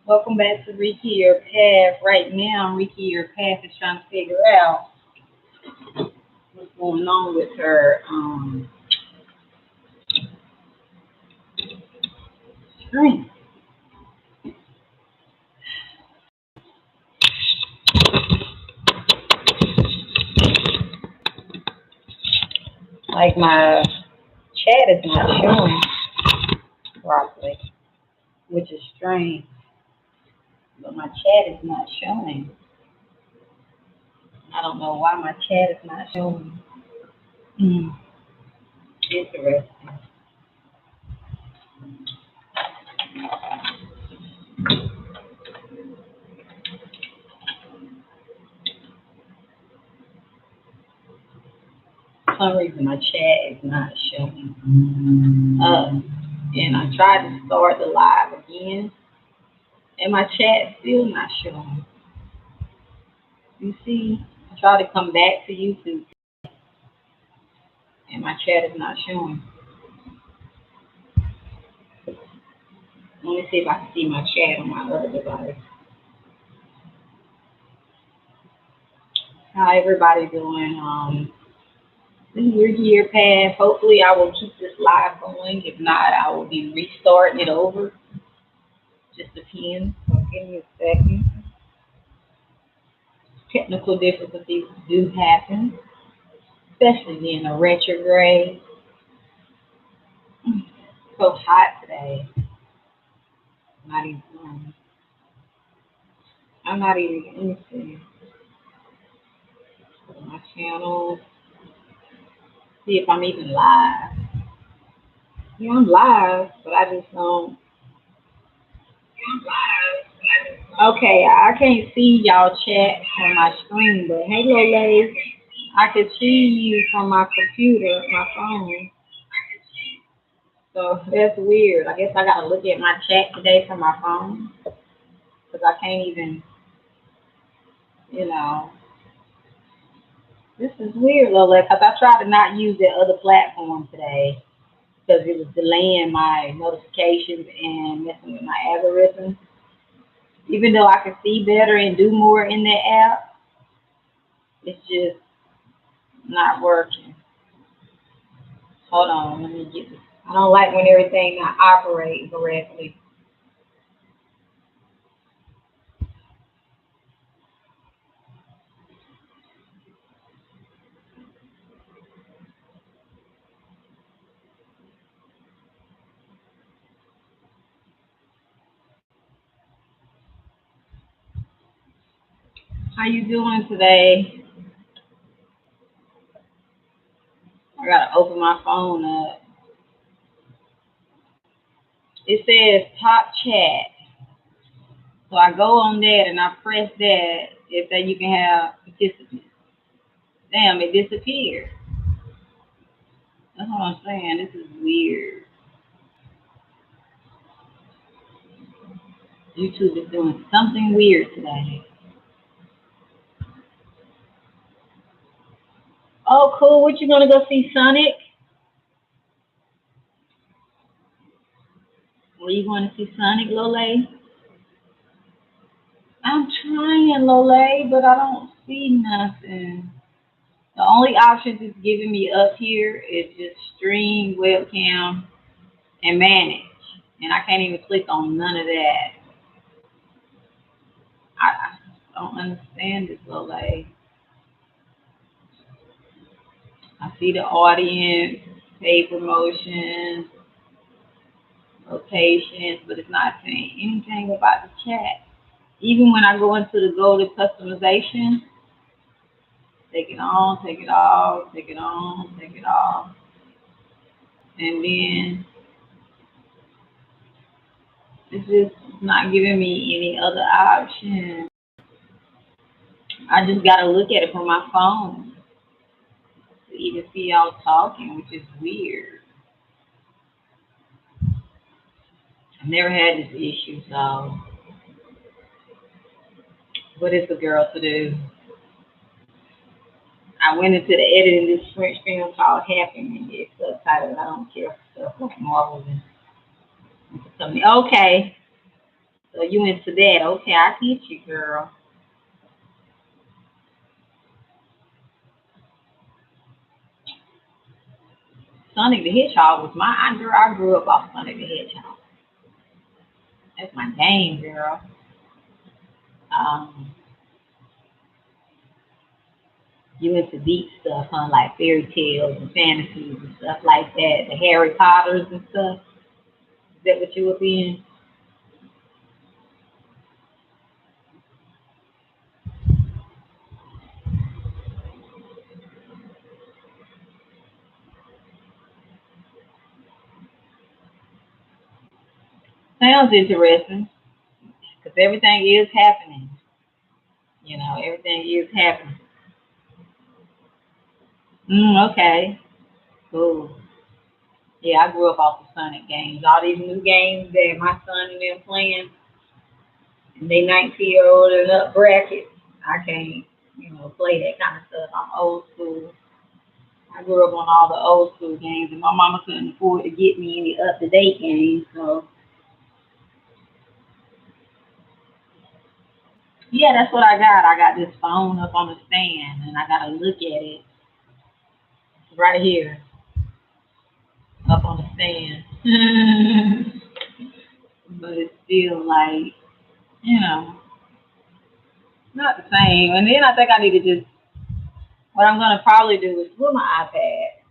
Welcome back to Reiki Your Path. Right now, Reiki Your Path is trying to figure out what's going on with her screen. Like my chat is not showing properly, which is strange. But my chat is not showing. I don't know why my chat is not showing. Hmm. Interesting. For some reason, my chat is not showing. And I tried to start the live again, and my chat still not showing. You see, I tried to come back to YouTube, and my chat is not showing. Let me see if I can see my chat on my other device. How everybody doing? This is your year pass. Hopefully, I will keep this live going. If not, I will be restarting it over. Just depends. So give me a second. Technical difficulties do happen, especially being a retrograde. So hot today. Not even. I'm not even. Let me see. Go to my channel. See if I'm even live. Yeah, I'm live, but I just don't. Okay, I can't see y'all chat on my screen, but hey, Lole, I can see you from my computer, my phone. So that's weird. I guess I gotta look at my chat today from my phone because I can't even, you know. This is weird, Lole, because I tried to not use that other platform today because it was delaying my notifications and messing with my algorithm. Even though I can see better and do more in that app, it's just not working. Hold on, let me get this. I don't like when everything not operating correctly. How you doing today? I gotta open my phone up. It says top chat. So I go on that and I press that. It says you can have participants. Damn, it disappeared. That's what I'm saying. This is weird. YouTube is doing something weird today. Oh, cool. What you gonna go see Sonic? Were you going to see Sonic, Lole? I'm trying, Lole, but I don't see nothing. The only options it's giving me up here is just stream, webcam, and manage. And I can't even click on none of that. I don't understand this, Lole. I see the audience, paid promotions, locations, but it's not saying anything about the chat. Even when I go into the go to customization, take it on, take it off, take it on, take it off. And then it's just not giving me any other option. I just gotta look at it from my phone to even see y'all talking, which is weird. I've never had this issue, so what is the girl to do? I went into the editing this French film called Happening. It's subtitled. I don't care for stuff like Marvel and something. Okay. So you into that. Okay, I get you, girl. Sonic the Hedgehog was girl. I grew up off Sonic the Hedgehog. That's my game, girl. Um, you into deep stuff, huh? Like fairy tales and fantasies and stuff like that. The Harry Potters and stuff. Is that what you would be in? Sounds interesting. Because everything is happening. Everything is happening. Okay. Cool. Yeah, I grew up off the Sonic games. All these new games that my son and them playing, and they 19-year-old and up bracket, I can't, play that kind of stuff. I'm old school. I grew up on all the old school games, and my mama couldn't afford to get me any up to date games. So yeah, that's what I got. I got this phone up on the stand, and I gotta look at it right here up on the stand. But it's still like, you know, not the same. And then I think I need to just, what I'm gonna probably do is pull my iPad.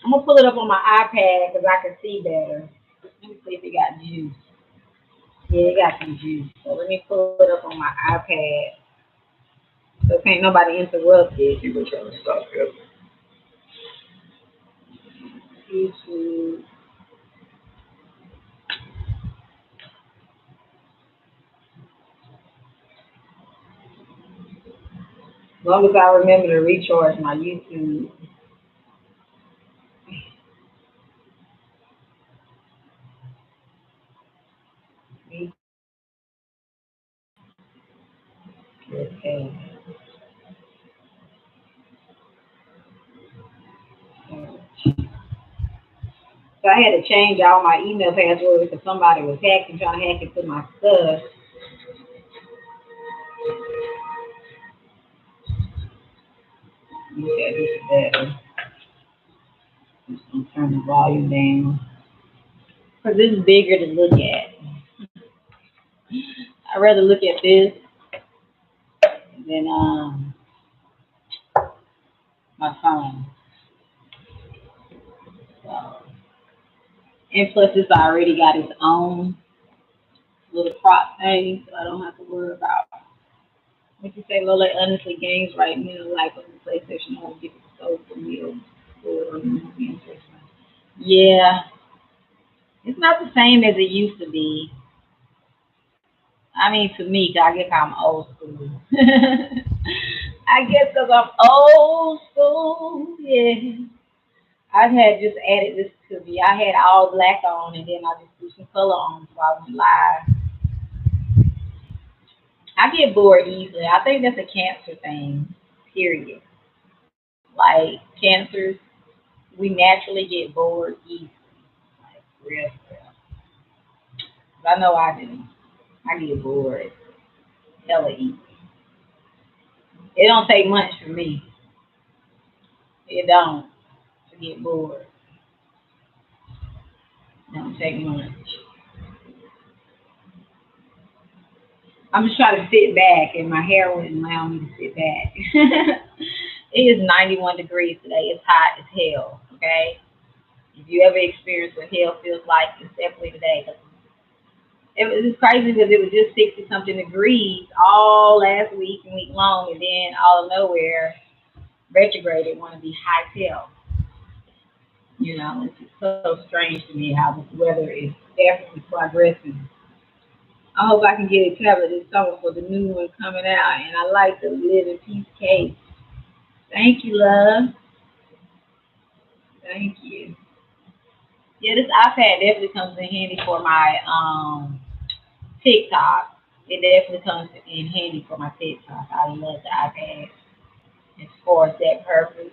I'm gonna pull it up on my iPad because I can see better. Let me see if it got juice. Yeah, it got some juice. So let me pull it up on my iPad. So can't nobody interrupt it. You were trying to stop it. YouTube. As long as I remember to recharge my YouTube. Okay. So I had to change all my email passwords because somebody was hacking, trying to hack into my stuff. Okay, this is better. I'm just gonna turn the volume down because this is bigger to look at. I'd rather look at this than my phone. So, and plus, it's already got its own little prop thing, so I don't have to worry about. What you say, Lola? Honestly, games right now, like on the PlayStation, I don't get it so for me. Yeah, it's not the same as it used to be. I mean, to me, I guess I'm old school. I guess because I'm old school, yeah. I had just added this to me. I had all black on, and then I just threw some color on so I went live. I get bored easily. I think that's a cancer thing, period. Like cancers, we naturally get bored easily. Like real stuff. I know I do. I get bored hella easy. It don't take much for me. It don't to get bored. It don't take much. I'm just trying to sit back, and my hair wouldn't allow me to sit back. It is 91 degrees today. It's hot as hell. Okay. If you ever experienced what hell feels like, it's definitely today. It was just crazy because it was just 60 something degrees all last week and week long, and then all of nowhere, retrograded want to be high hell. It's just so strange to me how this weather is definitely progressing. I hope I can get a tablet this summer for the new one coming out, and I like the Live in Peace case. Thank you, love. Thank you. Yeah, this iPad definitely comes in handy for my TikTok. It definitely comes in handy for my TikTok. I love the iPad as far as that purpose.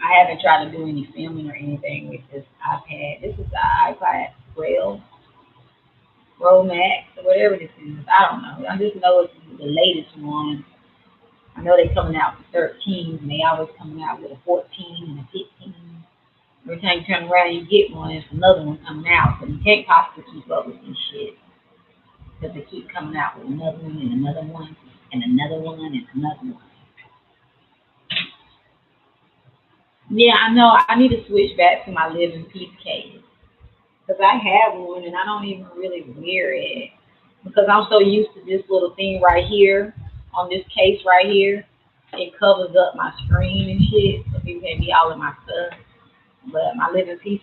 I haven't tried to do any filming or anything with this iPad. This is the iPad 12. Romax or whatever this is. I don't know. I just know it's the latest one. I know they're coming out with 13, and they always coming out with a 14 and a 15. Every time you turn around, you get one. There's another one coming out, so you can't possibly keep up with this shit because they keep coming out with another one and another one and another one and another one. Yeah, I know. I need to switch back to my Living Peace case because I have one and I don't even really wear it because I'm so used to this little thing right here on this case right here. It covers up my screen and shit, so people can be all in my stuff. But my Living Peace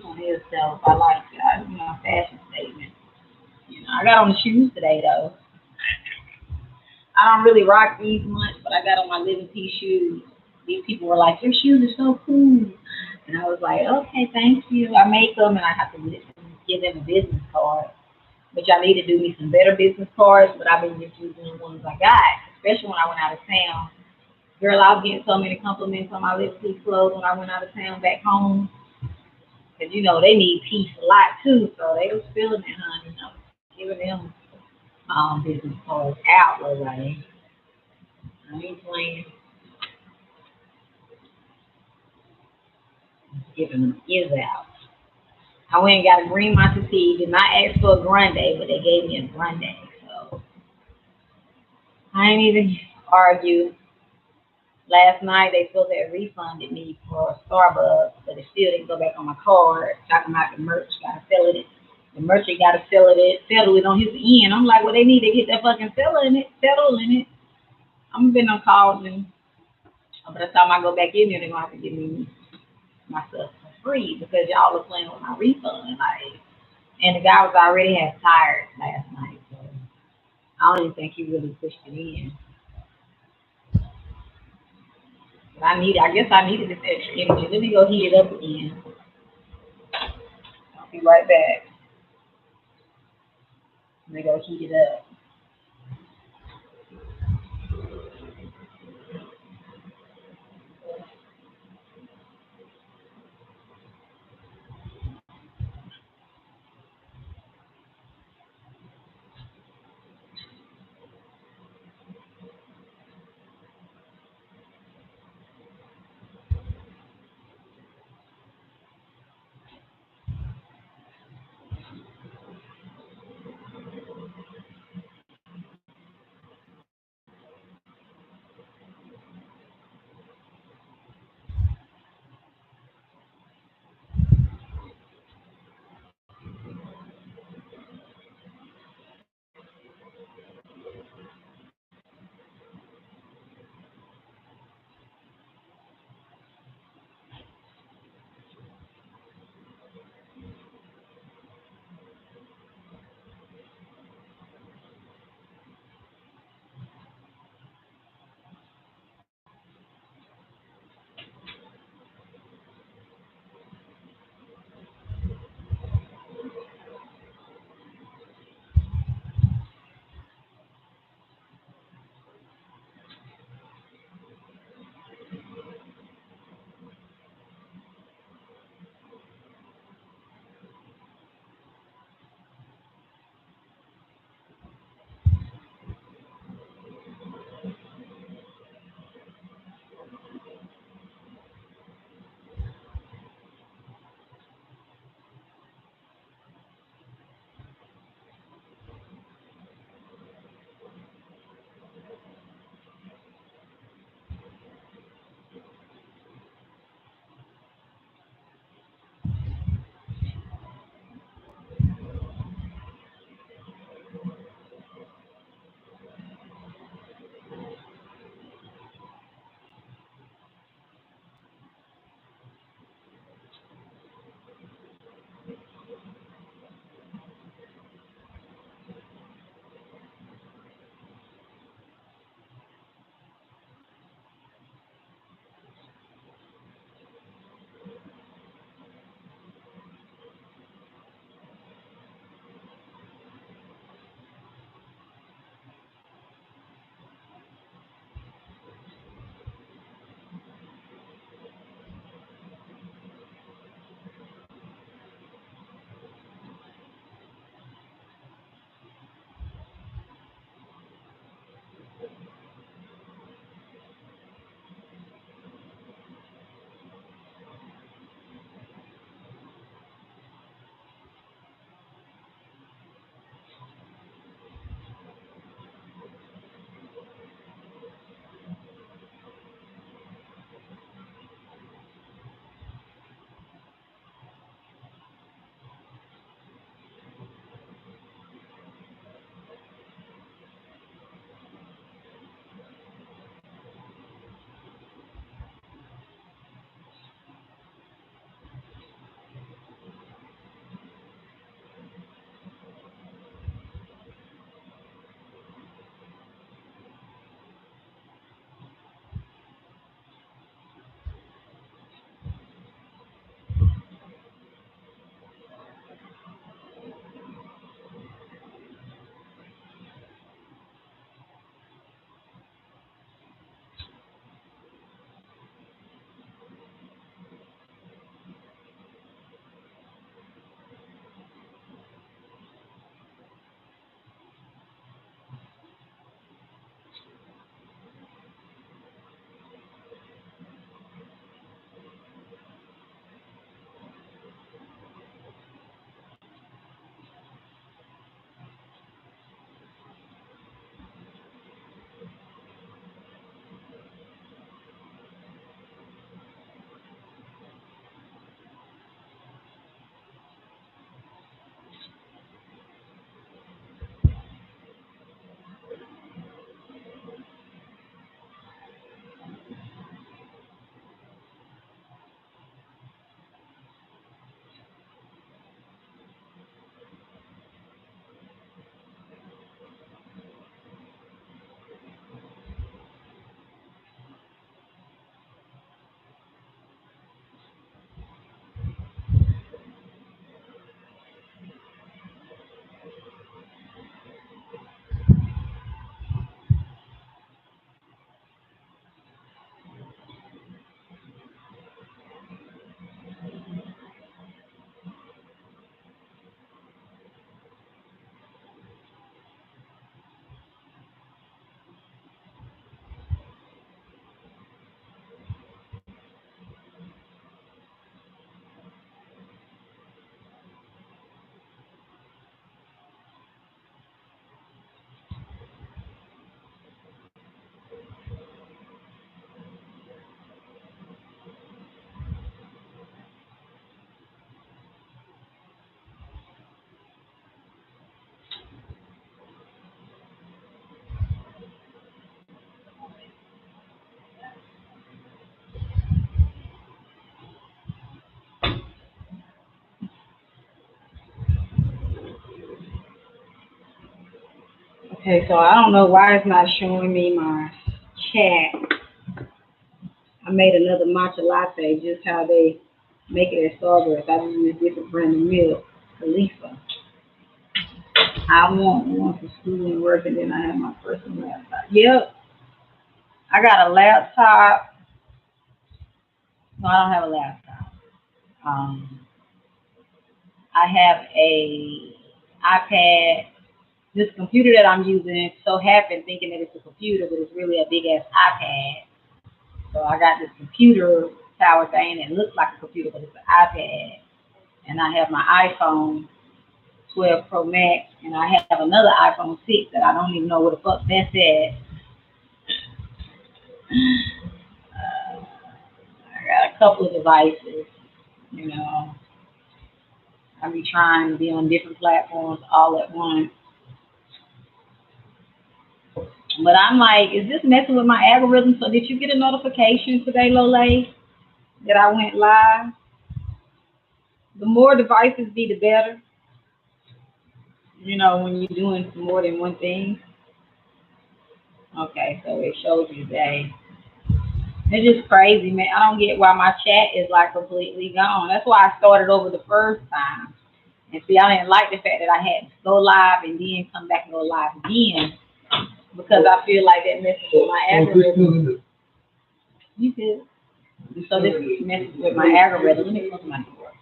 on itself, I like that. Fashion statement. I got on the shoes today though. I don't really rock these much, but I got on my Living Peace shoes. These people were like, "Your shoes are so cool," and I was like, "Okay, thank you." I make them, and I have to give them a business card, which I need to do me some better business cards. But I've been just using the ones I got, especially when I went out of town. Girl, I was getting so many compliments on my Living Peace clothes when I went out of town back home, because they need peace a lot too, so they was feeling it, honey. I was giving them business cards out, like I ain't playing. Giving them is out. I went and got a green monster tea. Did not ask for a grande, but they gave me a grande. So I ain't even argue. Last night they supposed to have refunded me for Starbucks, but it still didn't go back on my card. Talking about the merch, gotta sell it. The merchant gotta settle it on his end. I'm like, well, they need to get that fucking settle in it. I'm been on calls and by the time I go back in there, they're gonna have to give me my stuff for free because y'all are playing with my refund. Like, and the guy was already had tired last night, so I don't even think he really pushed it in. But I guess I needed this extra energy. Let me go heat it up again. I'll be right back. Let me go heat it up. Okay, so I don't know why it's not showing me my chat. I made another matcha latte, just how they make it at Starbucks. I just use a different brand of milk, Khalifa. I want one for school and work, and then I have my personal laptop. Yep, I got a laptop. No, I don't have a laptop. Um, I have a iPad. This computer that I'm using so happened thinking that it's a computer, but it's really a big ass iPad. So I got this computer tower thing that looks like a computer, but it's an iPad. And I have my iPhone 12 Pro Max, and I have another iPhone 6 that I don't even know where the fuck that's at. I got a couple of devices, you know. I be trying to be on different platforms all at once. But I'm like, is this messing with my algorithm? So did you get a notification today, Lole, that I went live? The more devices be, the better. You know, when you're doing more than one thing. Okay, so it shows you today. It's just crazy, man. I don't get why my chat is like completely gone. That's why I started over the first time. And see, I didn't like the fact that I had to go live and then come back and go live again because I feel like that messes with my algorithm. You could. So this messes with my algorithm. Let me close my door.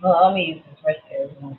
Well, let me use this right there.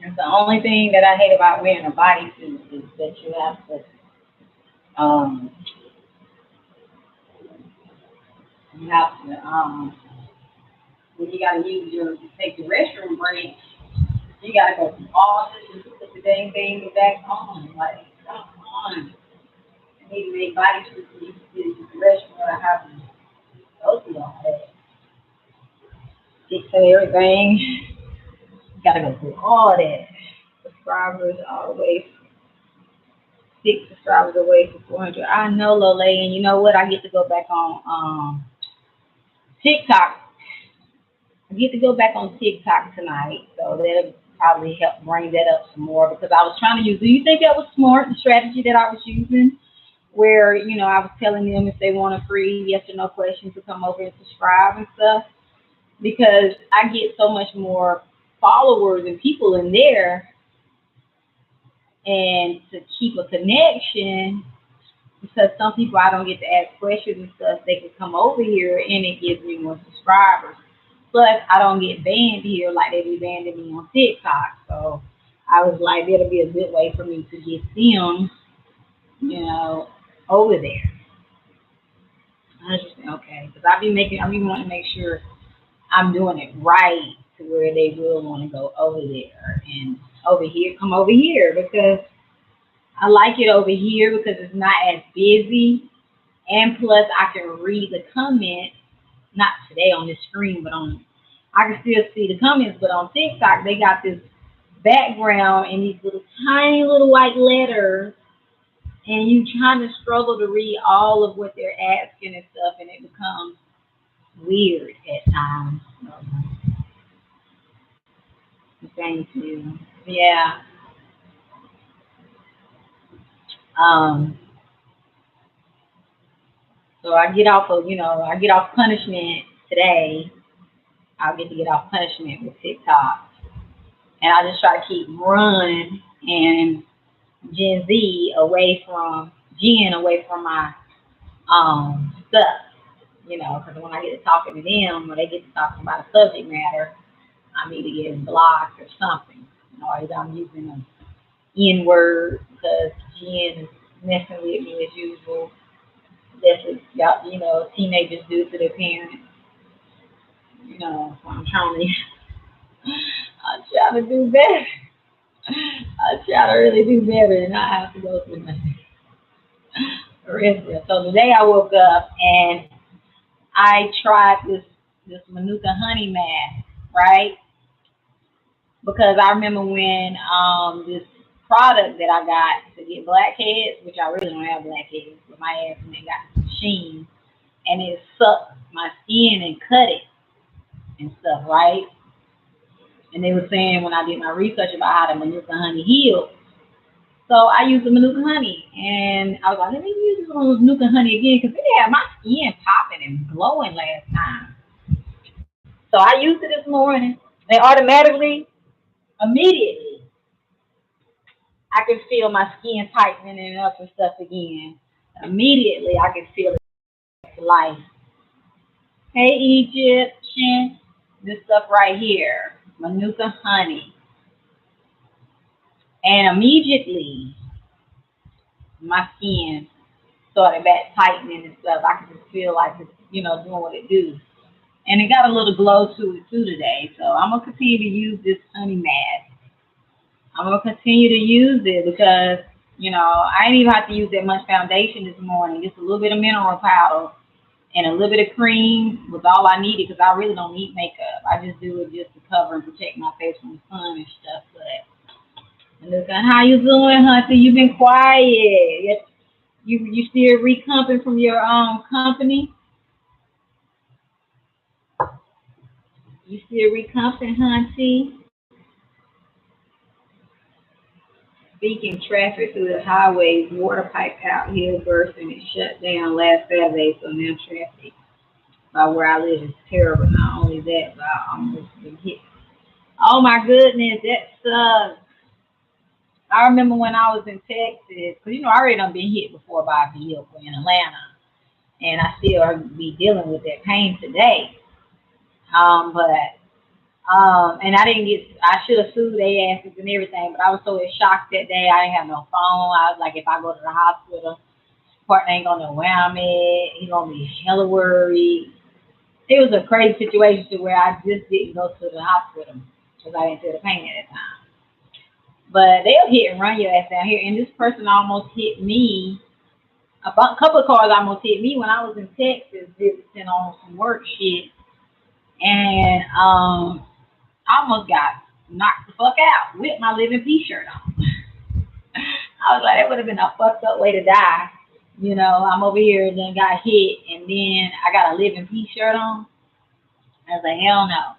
And the only thing that I hate about wearing a bodysuit is that you have to um you have to when you gotta use your to take the restroom break, you gotta go through all this to put the dang thing back on. Like, come on. I need to make bodysuits so you can use the restroom without having to go through all that. Fixing everything. You gotta go through all that. Subscribers all the way 6 subscribers away from 400. I know, Lole, and you know what? I get to go back on TikTok. I get to go back on TikTok tonight, so that'll probably help bring that up some more because I was trying to use. Do you think that was smart, the strategy that I was using, where I was telling them if they want a free yes or no question to come over and subscribe and stuff? Because I get so much more followers and people in there, and to keep a connection because some people I don't get to ask questions and stuff, they can come over here and it gives me more subscribers. Plus, I don't get banned here like they be banning me on TikTok. So I was like, that'll be a good way for me to get them, you know, over there. I was just saying, okay, because I be wanting to make sure I'm doing it right to where they will want to go over there and over here, come over here because I like it over here because it's not as busy. And plus, I can read the comments, not today on this screen, but I can still see the comments. But on TikTok, they got this background and these little tiny little white letters, and you trying to struggle to read all of what they're asking and stuff, and it becomes weird at times. Thank you. Yeah. Um, So I get off of, I get off punishment today. I'll get to get off punishment with TikTok. And I just try to keep Run and Jen away from my stuff, because when I get to talking to them, when they get to talking about a subject matter, I need to get blocked or something. Either I'm using an N word because Jen is messing with me as usual. That's what y'all, teenagers do to their parents. So I'm trying to, I try to do better. I try to really do better and not have to go through nothing. So today I woke up and I tried this Manuka honey mask, right? Because I remember when this product that I got to get blackheads, which I really don't have blackheads, but my ass and they got sheen, and it sucked my skin and cut it and stuff, right? And they were saying when I did my research about how the Manuka honey heals. So I used the Manuka honey, and I was like, let me use this Manuka honey again, because it had my skin popping and glowing last time. So I used it this morning, and immediately, I can feel my skin tightening up and stuff again. Immediately, I can feel it to life. Hey, Egyptian, this stuff right here, Manuka honey. And immediately, my skin started back tightening and stuff. I could just feel like it's, doing what it do. And it got a little glow to it too today. So I'm going to continue to use this honey mask. I'm going to continue to use it because, I didn't even have to use that much foundation this morning. Just a little bit of mineral powder and a little bit of cream was all I needed because I really don't need makeup. I just do it just to cover and protect my face from the sun and stuff. But look at how you doing, Hunter. You've been quiet. You still recomping from your company? You still recomping, Hunty? Speaking traffic through the highways, water pipe out here burst and it shut down last Saturday, so now traffic by where I live is terrible. Not only that, but I almost been hit. Oh my goodness, that sucks. I remember when I was in Texas, because I already done been hit before by a vehicle in Atlanta, and I still be dealing with that pain today. And I should have sued their asses and everything, but I was so in shock that day. I didn't have no phone. I was like, if I go to the hospital, partner ain't gonna know where I'm at. He gonna be hella worried. It was a crazy situation to where I just didn't go to the hospital because I didn't feel the pain at that time. But they'll hit and run your ass down here. And this person almost hit me. A couple of cars almost hit me when I was in Texas visiting on some work shit. And I almost got knocked the fuck out with my Living Peace shirt on. I was like, that would have been a fucked up way to die. I'm over here and then got hit and then I got a Living Peace shirt on. I was like, hell no.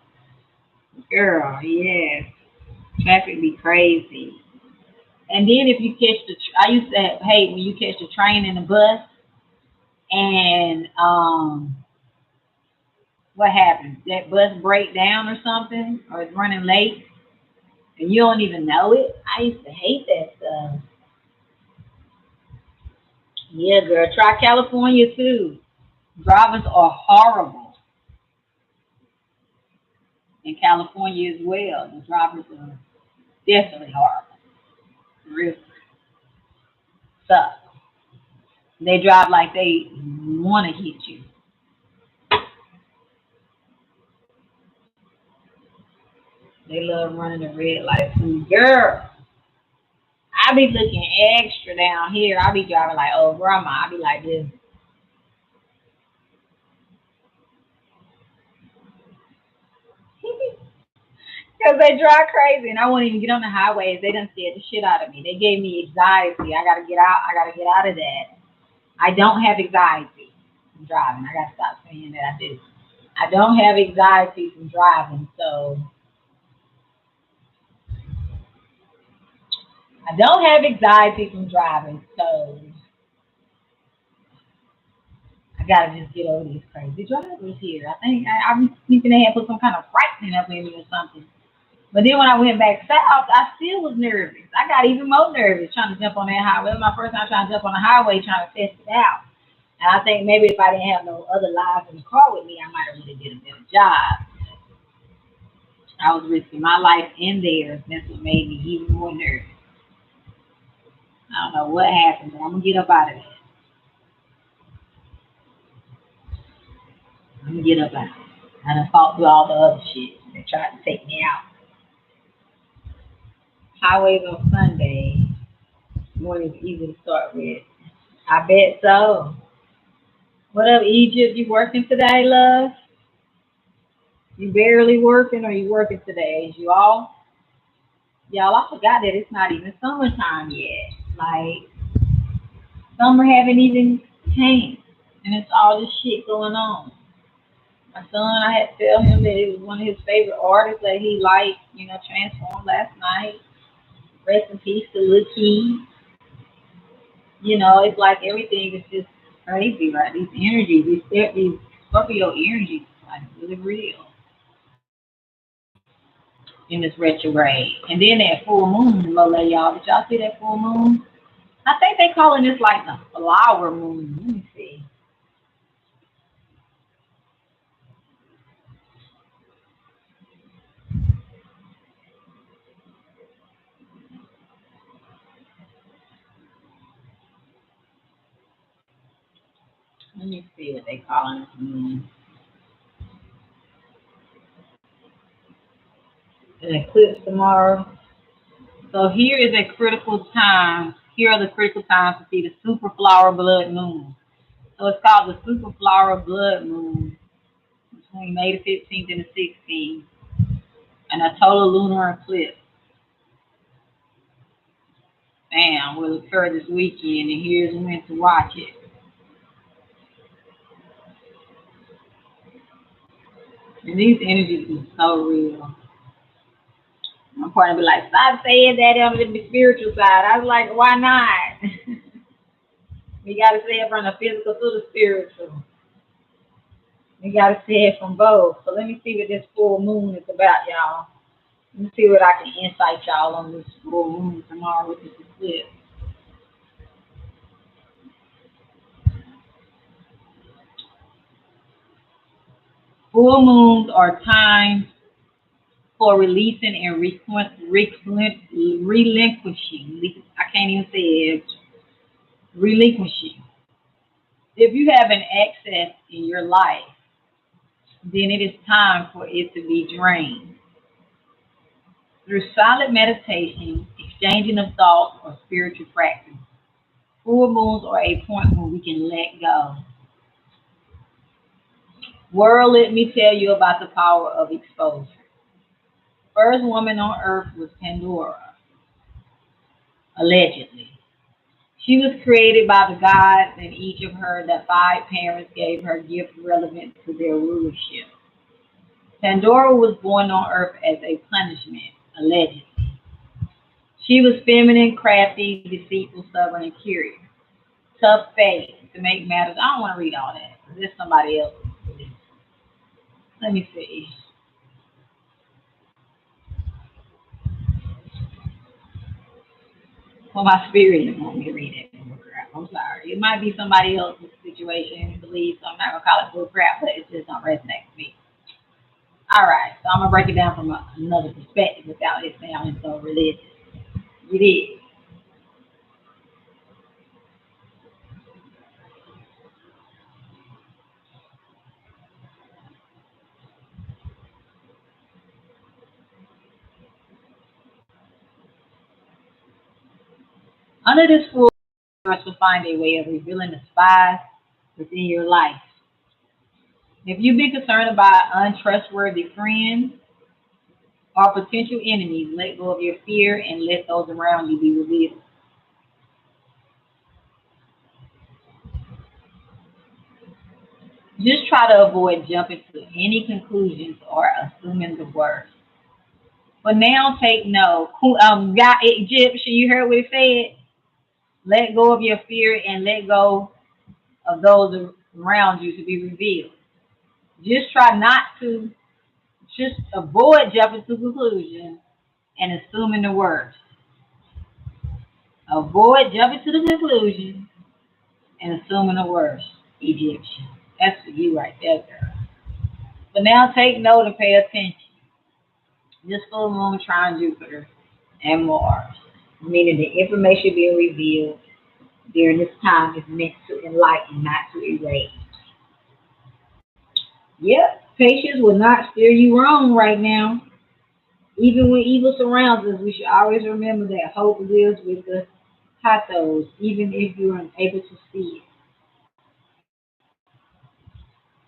Girl, yes. Traffic be crazy. And then if you catch I used to hate when you catch the train and the bus and what happens? That bus break down or something or it's running late and you don't even know it. I used to hate that stuff. Yeah, girl, try California too. Drivers are horrible in California as well. The drivers are definitely horrible. Real suck. They drive like they want to hit you. They love running the red lights. Girl, I be looking extra down here. I be driving like, oh, grandma. I be like this. Because they drive crazy and I won't even get on the highways. They done scared the shit out of me. They gave me anxiety. I got to get out. I got to get out of that. I don't have anxiety from driving. I got to stop saying that I do. I don't have anxiety from driving, so I don't have anxiety from driving, so I gotta just get over this crazy drivers here. I think I'm thinking they had put some kind of frightening up in me or something. But then when I went back south, I still was nervous. I got even more nervous trying to jump on that highway. It was my first time trying to jump on the highway, trying to test it out. And I think maybe if I didn't have no other lives in the car with me, I might have really did a better job. I was risking my life in theirs. That's what made me even more nervous. I don't know what happened, but I'm gonna get up out of there. I'm gonna get up out of there. I done fought through all the other shit that tried to take me out. Highways on Sunday. Morning's easy to start with. I bet so. What up, Egypt? You working today, love? You barely working or you working today? Is you off? Y'all, I forgot that it's not even summertime yet. Like, summer haven't even came. And it's all this shit going on. My son, I had to tell him that it was one of his favorite artists that he liked, transformed last night. Rest in peace to Lil Key. It's like everything is just crazy, right? These energies, these Scorpio energies, like really real in this retrograde. And then that full moon, Lola, y'all. Did y'all see that full moon? I think they calling this like the flower moon. Let me see. Let me see what they calling this moon. An eclipse tomorrow. So here is a critical time. Here are the critical times to see the super flower blood moon. So it's called the super flower blood moon between May the 15th and the 16th, and a total lunar eclipse. Bam, will occur this weekend, and here's when to watch it. And these energies are so real. My partner be like, stop saying that on the spiritual side. I was like, why not? We got to say it from the physical to the spiritual. We got to say it from both. So let me see what this full moon is about, y'all. Let me see what I can insight y'all on this full moon tomorrow with this eclipse. Full moons are times for releasing and relinquishing. I can't even say it. Relinquishing. If you have an excess in your life, then it is time for it to be drained. Through silent meditation, exchanging of thoughts, or spiritual practice, full moons are a point where we can let go. World, let me tell you about the power of exposure. First woman on earth was Pandora, allegedly. She was created by the gods, and each of her, the five parents, gave her gifts relevant to their rulership. Pandora was born on earth as a punishment, allegedly. She was feminine, crafty, deceitful, stubborn, and curious. Tough faith to make matters. I don't want to read all that. This is somebody else's belief. Let me see. Well, my spirit didn't want me to read it. I'm sorry. It might be somebody else's situation and belief, so I'm not going to call it bull crap, but it just don't resonate with me. All right, so I'm going to break it down from another perspective without it sounding so religious. It is. Under this full, you will find a way of revealing the spies within your life. If you've been concerned about untrustworthy friends or potential enemies, let go of your fear and let those around you be revealed. Just try to avoid jumping to any conclusions or assuming the worst. But now take note. God, Egyptian, you heard what it said? Let go of your fear and let go of those around you to be revealed. Just try not to, just avoid jumping to conclusions and assuming the worst. Avoid jumping to the conclusion and assuming the worst. Egyptian. That's for you right there, girl. But now take note and pay attention. This full moon trine Jupiter and Mars, meaning the information being revealed during this time is meant to enlighten, not to erase. Yep, patience will not steer you wrong right now. Even when evil surrounds us, we should always remember that hope lives with the pathos, even if you're unable to see it.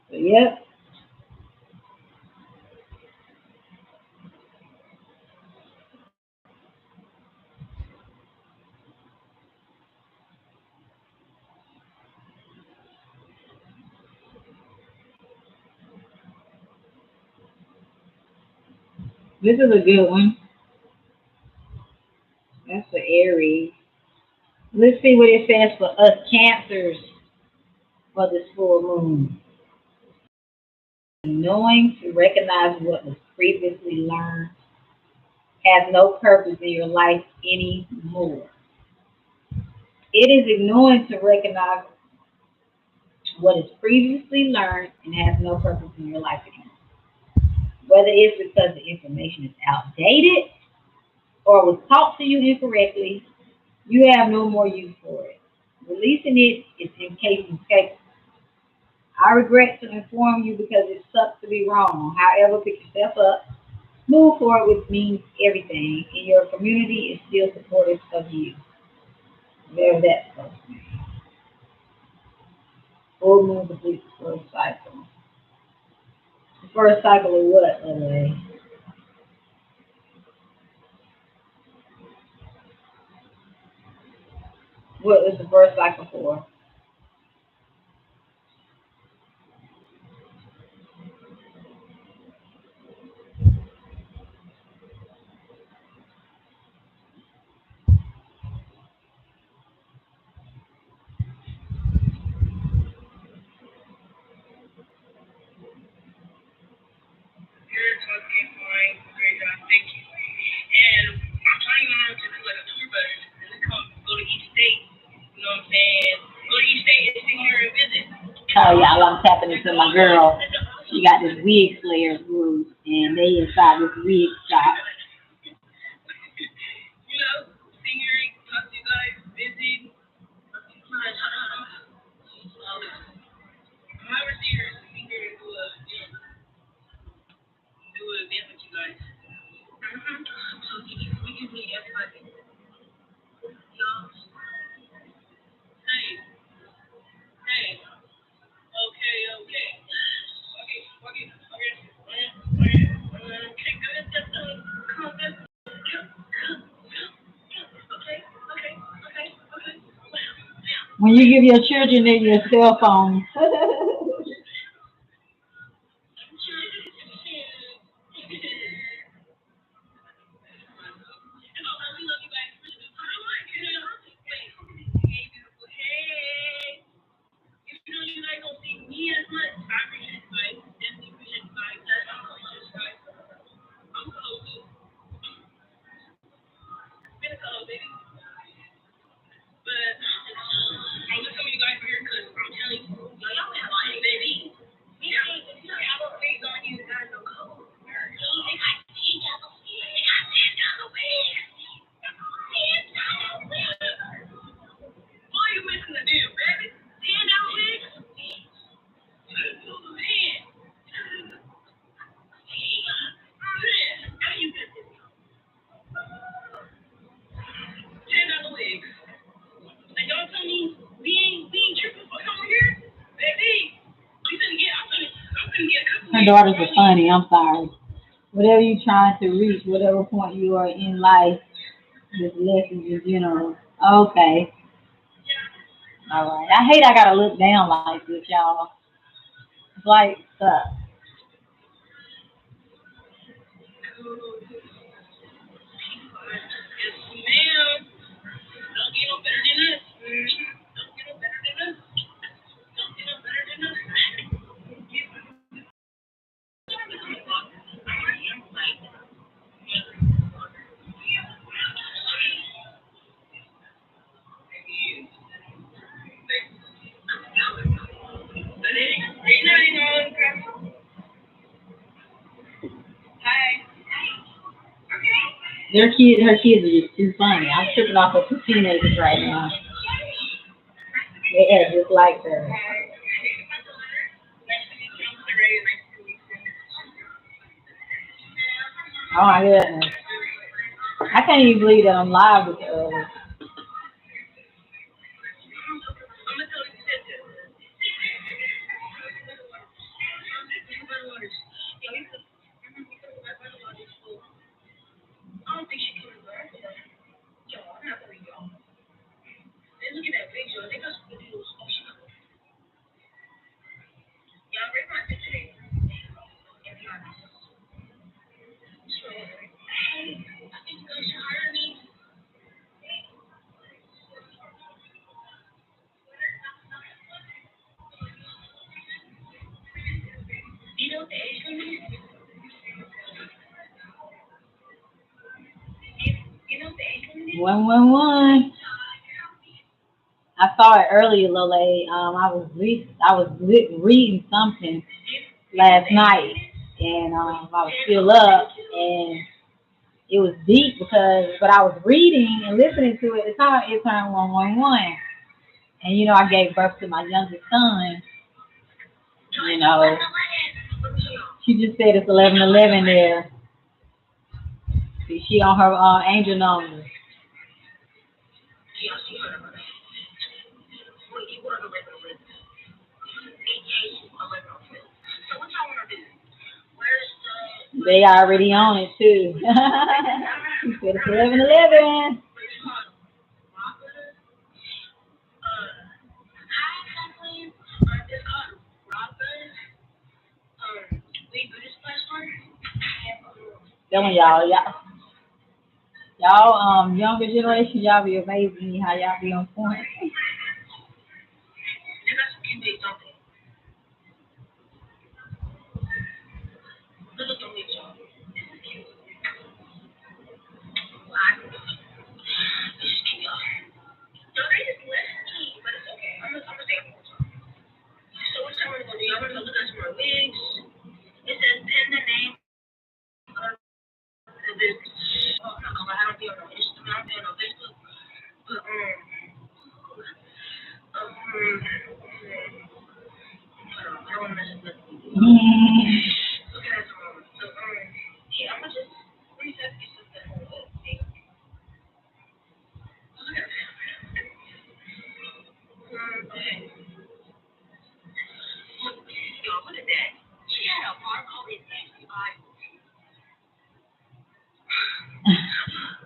So, yep, this is a good one. That's for Aries. Let's see what it says for us Cancers for this full moon. Knowing to recognize what was previously learned has no purpose in your life anymore. It is ignoring to recognize what is previously learned and has no purpose in your life anymore. Whether it's because the information is outdated or was taught to you incorrectly, you have no more use for it. Releasing it is incapable. I regret to inform you because it sucks to be wrong. However, pick yourself up, move forward, which means everything, and your community is still supportive of you. Whatever that's supposed to be. Full moon completes the first cycle. The first cycle of what, by the way? What was the first cycle for? You're talking fine. Great job. Thank you. And I'm planning on to do like a tour bus and then come go to each state. You know what I'm saying? Go to each state and sit here and visit. Oh, y'all, I'm tapping into my girl. She got this wig slayers group, and they inside this wig shop. You know, sit here and talk to you guys, visit. I'm over here to sit here and do an event with you guys. So we can meet everybody. Y'all. Hey, hey. Okay, okay. Okay, okay, okay. When you give your children your cell phone, her daughters are funny. I'm sorry. Whatever you're trying to reach, whatever point you are in life, this lesson is general. Okay. All right. I hate I gotta look down like this, y'all. It's like stuff. Her kids are just too funny. I'm tripping off of two teenagers right now. They act just like her. Oh my goodness. I can't even believe that I'm live with one one one. I saw it earlier, Lole. I was reading something last night, and I was still up, and it was deep because, but I was reading and listening to it. At the time it turned 111, and I gave birth to my youngest son. You know, she just said it's 1111 there. See, she on her angel number. They already on it too. She said it's 1111. Telling y'all, younger generation, y'all be amazing me how y'all be on point.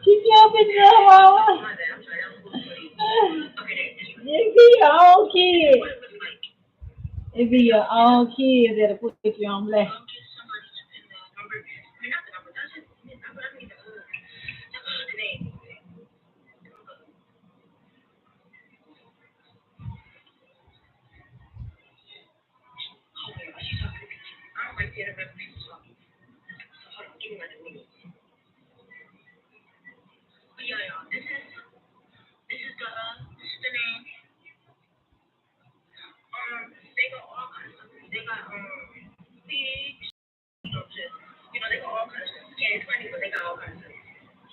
She jumping the mama. It be your own kid. It be your own kids that'll put you on blast.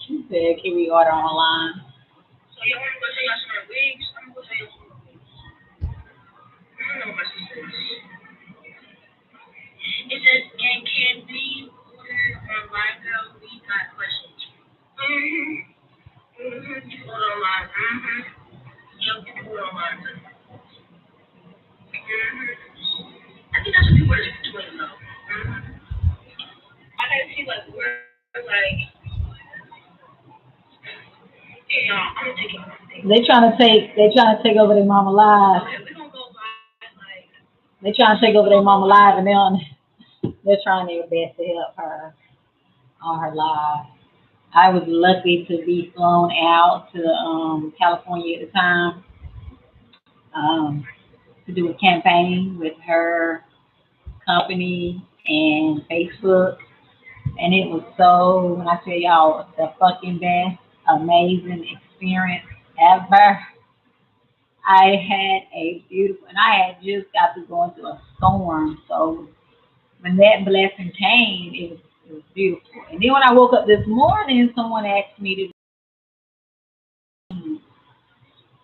She said, can we order online? They trying to take over their mama live. They trying to take over their mama live, and they're trying their best to help her on her live. I was lucky to be flown out to California at the time to do a campaign with her company and Facebook. And it was so, when I tell y'all, the fucking best, amazing experience ever. I had a beautiful, and I had just got to going through a storm. So when that blessing came, it was It was beautiful. And then when I woke up this morning, someone asked me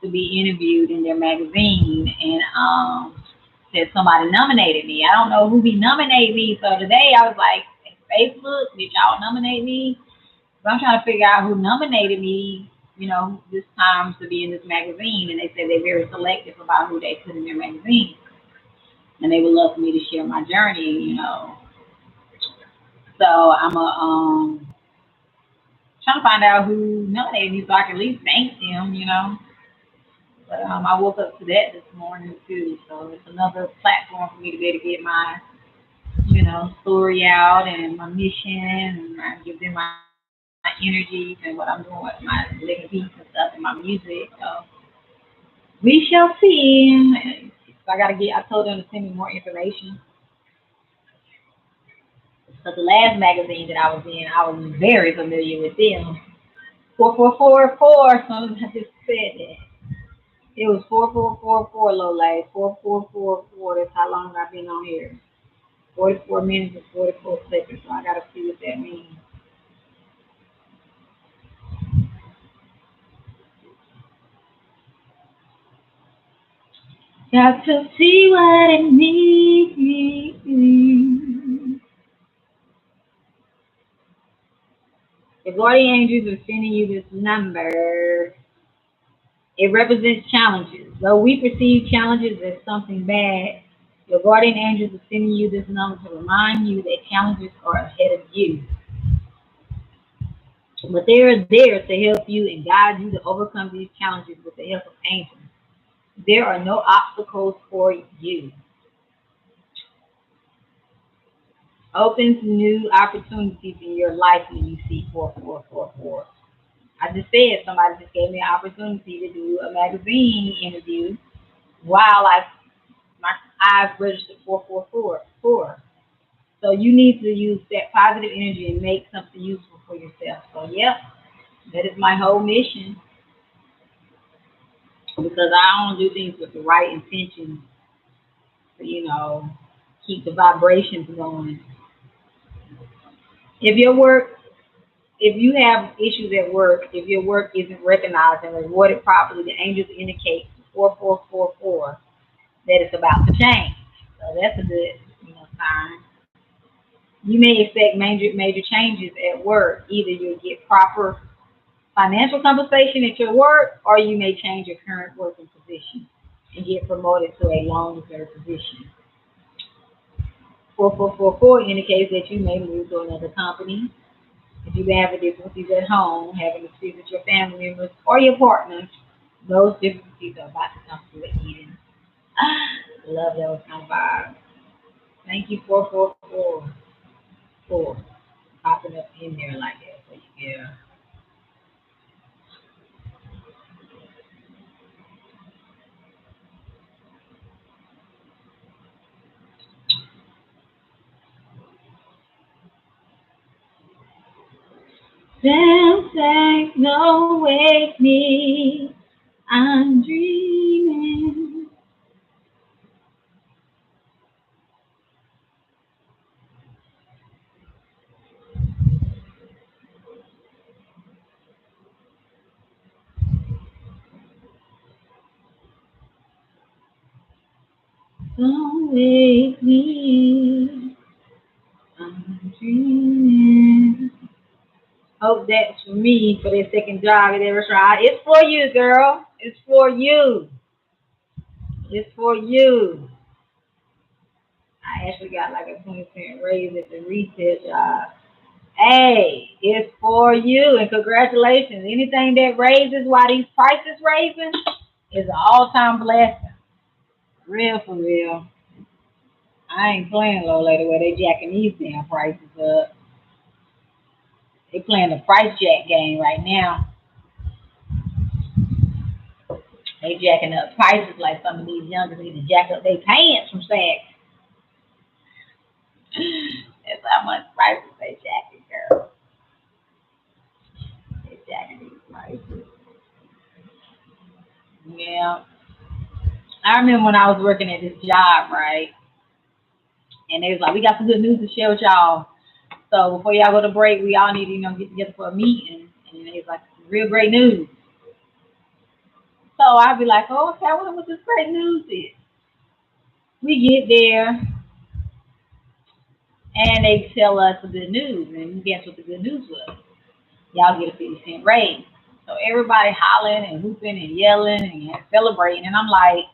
to be interviewed in their magazine, and said somebody nominated me. I don't know who be nominated me. So today I was like, Facebook, did y'all nominate me? So I'm trying to figure out who nominated me, this time to be in this magazine. And they said they're very selective about who they put in their magazine. And they would love for me to share my journey. So I'm trying to find out who nominated me so I can at least thank them. But I woke up to that this morning too. So it's another platform for me to be able to get my story out and my mission, and I give them my energies and what I'm doing with my living beats and stuff and my music. So we shall see. So I told them to send me more information. So the last magazine that I was in, I was very familiar with them. 4444, so I just said that. It was 4444 low light. 4444, that's how long I've been on here. 44 minutes and 44 seconds, so I gotta see what that means. Got to see what it means. The guardian angels are sending you this number. It represents challenges. Though we perceive challenges as something bad, your guardian angels are sending you this number to remind you that challenges are ahead of you. But they're there to help you and guide you to overcome these challenges with the help of angels. There are no obstacles for you. Opens new opportunities in your life when you see 4444. I just said somebody just gave me an opportunity to do a magazine interview while my eyes registered 4444. So you need to use that positive energy and make something useful for yourself. So yep, that is my whole mission, because I don't do things with the right intentions to, keep the vibrations going. If your work if you have issues at work, if your work isn't recognized and rewarded properly, the angels indicate 4444 that it's about to change. So that's a good, sign. You may expect major changes at work. Either you'll get proper financial compensation at your work, or you may change your current working position and get promoted to a long-term position. 4444 indicates that you may move to another company. If you've been having difficulties at home, having to speak with your family members or your partner, those difficulties are about to come to an end. Love those kind of vibes. Thank you, 4444, for popping up in there like that. So yeah. Dancing, no wake me. I'm dreaming. Don't wake me. I'm dreaming. Hope that's for me for that second job at every try. It's for you, girl. It's for you. It's for you. I actually got like a 20% raise at the retail job. Hey, it's for you, and congratulations. Anything that raises while these prices raising is an all-time blessing. Real for real. I ain't playing low lady where they jacking these damn prices up. They playing the price jack game right now. They jacking up prices like some of these youngers need to jack up their pants from sex. That's how much prices they jacking, girl. They jacking these prices. Yeah. I remember when I was working at this job, right? And they was like, we got some good news to share with y'all. So before y'all go to break, we all need to, get together for a meeting. And it's like real great news. So I'll be like, oh, okay, I wonder what this great news is. We get there and they tell us the good news. And guess what the good news was? Y'all get a 50-cent raise. So everybody hollering and whooping and yelling and celebrating. And I'm like,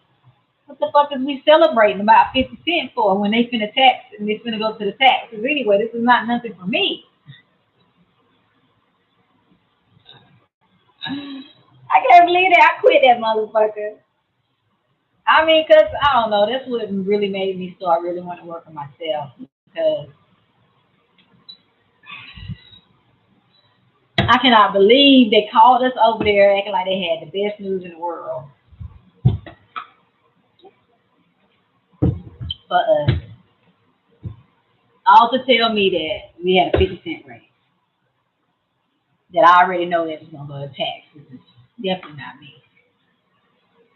what the fuck is we celebrating about 50 cents for when they finna tax and they finna go to the taxes anyway? This is not nothing for me. I can't believe that I quit that motherfucker. I mean, cause I don't know, that's what really made me start really want to work on myself because I cannot believe they called us over there acting like they had the best news in the world for us. All to tell me that we had a 50-cent raise. That I already know that was gonna go to taxes. It's definitely not me.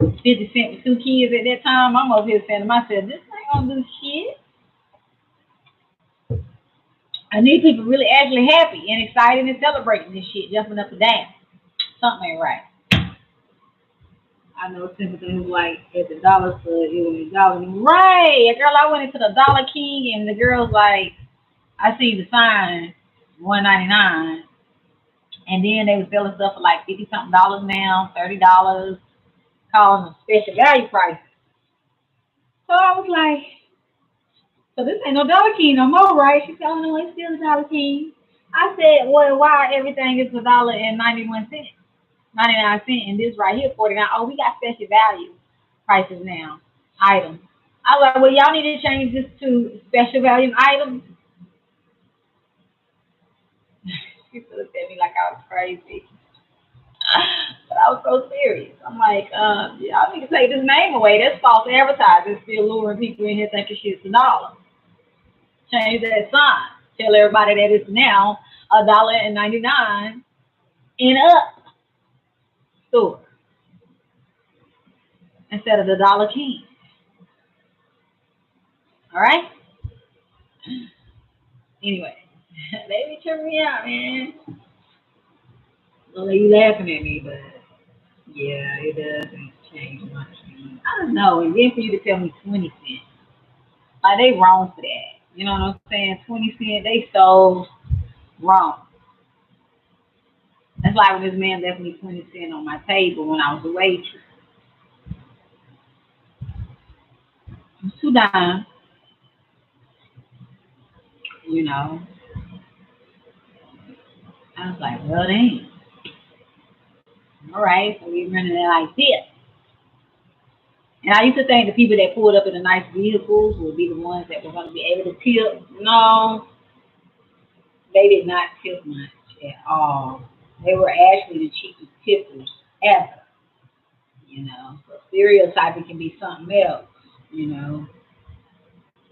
50 cent with 2 kids at that time, I'm over here saying to myself, this ain't gonna do shit. I need people really actually happy and excited and celebrating this shit, jumping up and down. Something ain't right. I know Timothy was like at the dollar store, it was $1. Right. Girl, I went into the Dollar King and the girl's like, I see the sign, $1.99. And then they were selling stuff for like 50 something dollars now, $30, calling them special value prices. So I was like, so this ain't no Dollar King no more, right? She said, oh no, it's still a Dollar King. I said, well, why everything is $1.91, 99 cents, and this right here 49. Oh, we got special value prices now, items. I was like, well, y'all need to change this to special value items. She looked at me like I was crazy. But I was so serious. I'm like, y'all need to take this name away. That's false advertising. Still luring people in here thinking shit's $1. Change that sign. Tell everybody that it's now $1.99 and up store instead of the Dollar King. All right. Anyway, they be tripping me out, man. Well, you laughing at me, but yeah, it doesn't change much. I don't know. And then for you to tell me 20 cents, like they wrong for that. You know what I'm saying? 20 cents, they so wrong. That's like when this man left me 20 cents on my table when I was a waitress. I'm too down, you know. I was like, well, dang. All right, so we running it like this. And I used to think the people that pulled up in the nice vehicles would be the ones that were going to be able to tip. No, they did not tip much at all. They were actually the cheapest tippers ever, you know. So stereotyping can be something else, you know,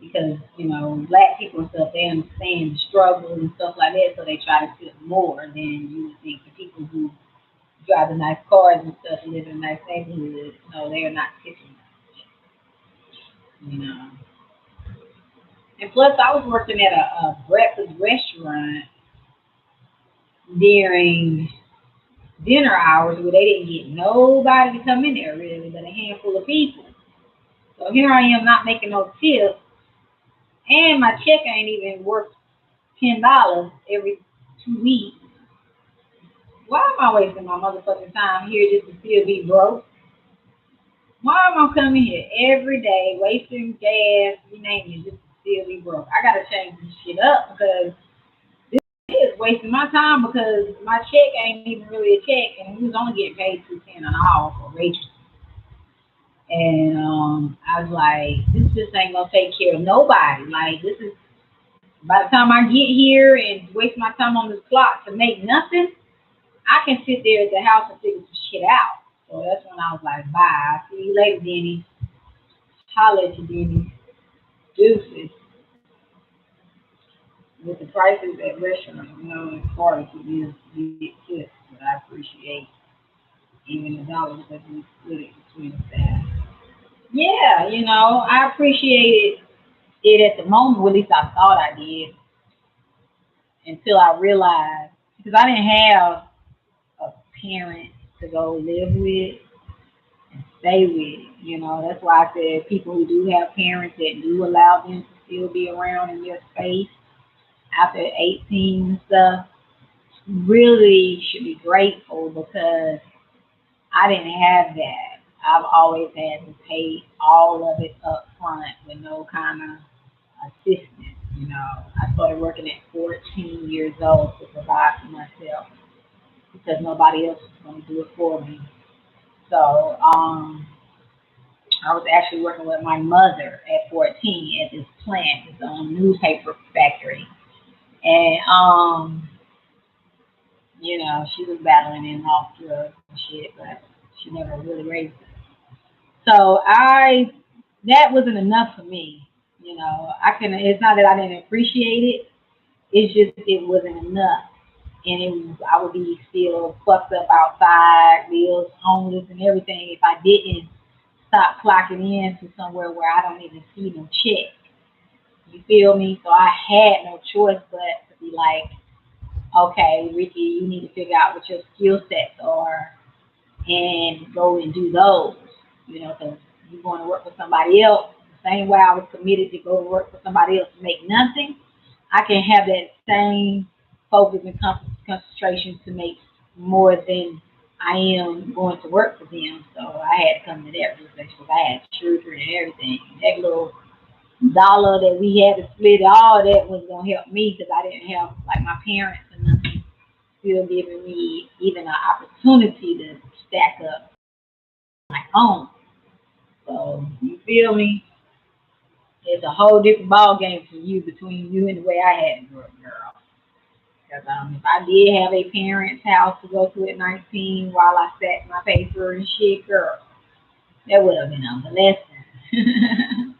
because, you know, black people and stuff, they understand the struggle and stuff like that, so they try to tip more than you would think the people who drive the nice cars and stuff and live in a nice neighborhood. No, they are not tipping, you know. And plus, I was working at a breakfast restaurant during dinner hours where they didn't get nobody to come in there really, but a handful of people. So here I am not making no tips, and my check ain't even worth $10 every 2 weeks. Why am I wasting my motherfucking time here just to still be broke? Why am I coming here every day, wasting gas, you name it, just to still be broke? I gotta change this shit up because this is wasting my time because my check ain't even really a check and we was only getting paid $2.10 an hour for wages. And I was like, this just ain't gonna take care of nobody. Like this is by the time I get here and waste my time on this clock to make nothing, I can sit there at the house and figure some shit out. So that's when I was like, bye. I'll see you later, Denny. Holla at you, Denny. Deuces. With the prices at restaurants, you know, it's hard to get tips, but I appreciate even the dollars that we split it between the staff. Yeah, you know, I appreciated it at the moment. Well, at least I thought I did. until I realized, because I didn't have a parent to go live with and stay with. That's why I said people who do have parents that do allow them to still be around in their space after 18 and stuff really should be grateful because I didn't have that. I've always had to pay all of it up front with no kind of assistance. I started working at 14 years old to provide for myself because nobody else was going to do it for me. So I was actually working with my mother at 14 at this plant, this newspaper factory, and she was battling and off drugs and shit, but she never really raised us. So that wasn't enough for me. I can. It's not that I didn't appreciate it. It's just it wasn't enough, and I would be still fucked up outside, bills, homeless, and everything if I didn't stop clocking in to somewhere where I don't even see no check. You feel me? So I had no choice but to be like, okay, Ricky, you need to figure out what your skill sets are and go and do those. Because you're going to work for somebody else. The same way I was committed to go work for somebody else to make nothing, I can have that same focus and concentration to make more than I am going to work for them. So I had to come to that realization because I had children and everything. That little dollar that we had to split, all that was going to help me because I didn't have like my parents and nothing still giving me even an opportunity to stack up my own. So you feel me? It's a whole different ball game for you between you and the way I had to grow up, girl. Because if I did have a parent's house to go to at 19 while I sat my paper and shit, girl, that would have been a blessing. It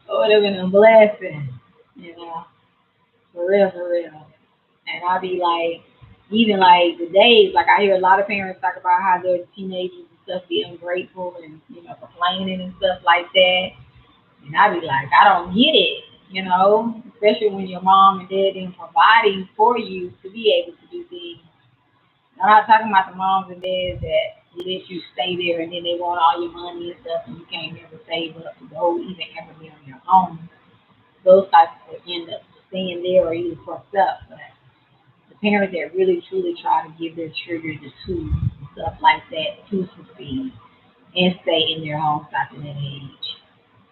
would have been a blessing, you know, for real, for real. And I be like, even like the days, like I hear a lot of parents talk about how their teenagers and stuff be ungrateful and complaining and stuff like that. And I be like, I don't get it, especially when your mom and dad is providing for you to be able to do things. I'm not talking about the moms and dads that let you stay there and then they want all your money and stuff and you can't ever save up to go even ever be on your own. Those types will end up staying there or even fucked up. But the parents that really truly try to give their children the tools and stuff like that to succeed and stay in their homes after that age.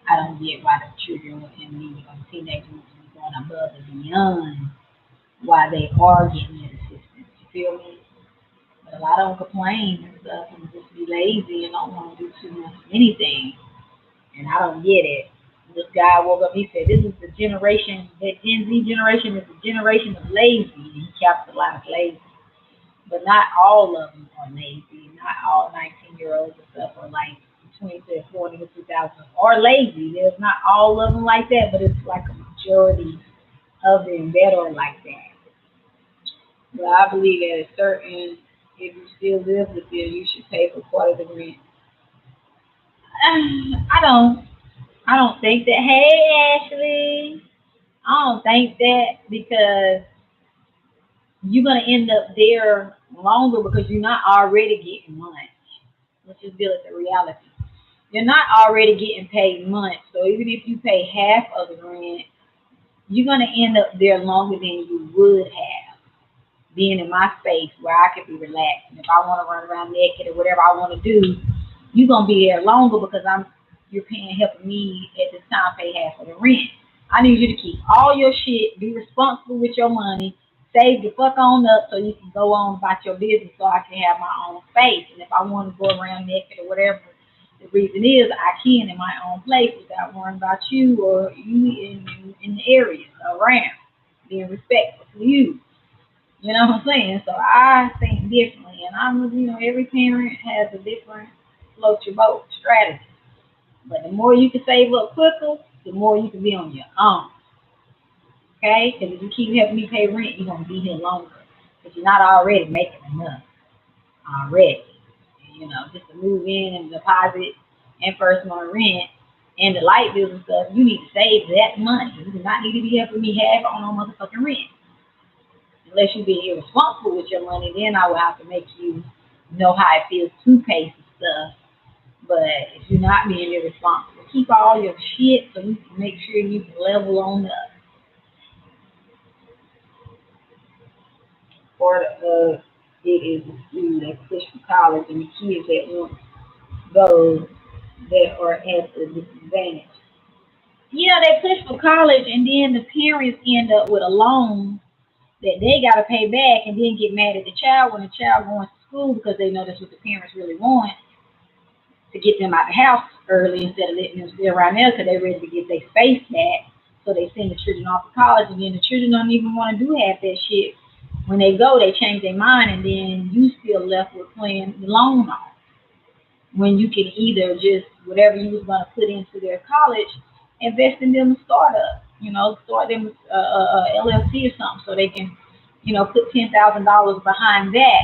I don't get why the children and me or the teenagers will be going above and beyond why they are getting that assistance. You feel me? But a lot of them complain and stuff and just be lazy and don't want to do too much of anything. And I don't get it. This guy woke up, he said, this is the generation, that Gen Z generation is the generation of lazy. And he capitalized lazy. But not all of them are lazy. Not all 19-year-olds and stuff are like between 40 to 2000 are lazy. There's not all of them like that, but it's like a majority of them that are like that. But I believe that it's certain, if you still live with them, you should pay for part of the rent. I don't. I don't think that. Hey, Ashley. I don't think that because you're gonna end up there longer because you're not already getting much. Let's just deal with the reality. You're not already getting paid much, so even if you pay half of the rent, you're gonna end up there longer than you would have being in my space where I could be relaxed. And if I want to run around naked or whatever I want to do, you're gonna be there longer because you're paying helping me at this time pay half of the rent. I need you to keep all your shit, be responsible with your money, save the fuck on up so you can go on about your business so I can have my own space. And if I want to go around naked or whatever, the reason is I can in my own place without worrying about you or you in the area around, being respectful to you. You know what I'm saying? So I think differently, and every parent has a different float your boat strategy. But the more you can save up quicker, the more you can be on your own. Okay? Because if you keep helping me pay rent, you're gonna be here longer. Because you're not already making enough already. Just to move in and deposit and first month rent and the light bills and stuff, you need to save that money. You do not need to be helping me half on no motherfucking rent. Unless you be irresponsible with your money, then I will have to make you know how it feels to pay for stuff. But if you're not being irresponsible, keep all your shit so you can make sure you can level on up. Part of it is the school that push for college and the kids that want those that are at the disadvantage. Yeah, they push for college and then the parents end up with a loan that they gotta pay back and then get mad at the child when the child going to school because they know that's what the parents really want to get them out of the house early instead of letting them stay around there because they're ready to get their space back. So they send the children off to college and then the children don't even want to do half that shit. When they go, they change their mind and then you still left with playing the loan off. When you can either just whatever you was gonna put into their college, invest in them startup. Start them LLC or something so they can, put $10,000 behind that.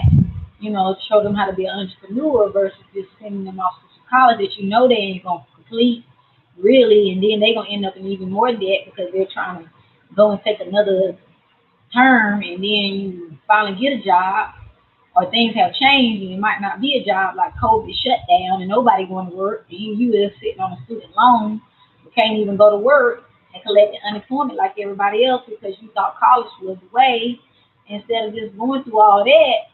Show them how to be an entrepreneur versus just sending them off to college that they ain't gonna complete really, and then they gonna end up in even more debt because they're trying to go and take another term, and then you finally get a job or things have changed and it might not be a job like COVID shut down and nobody going to work and you is sitting on a student loan you can't even go to work and collect the unemployment like everybody else because you thought college was the way instead of just going through all that.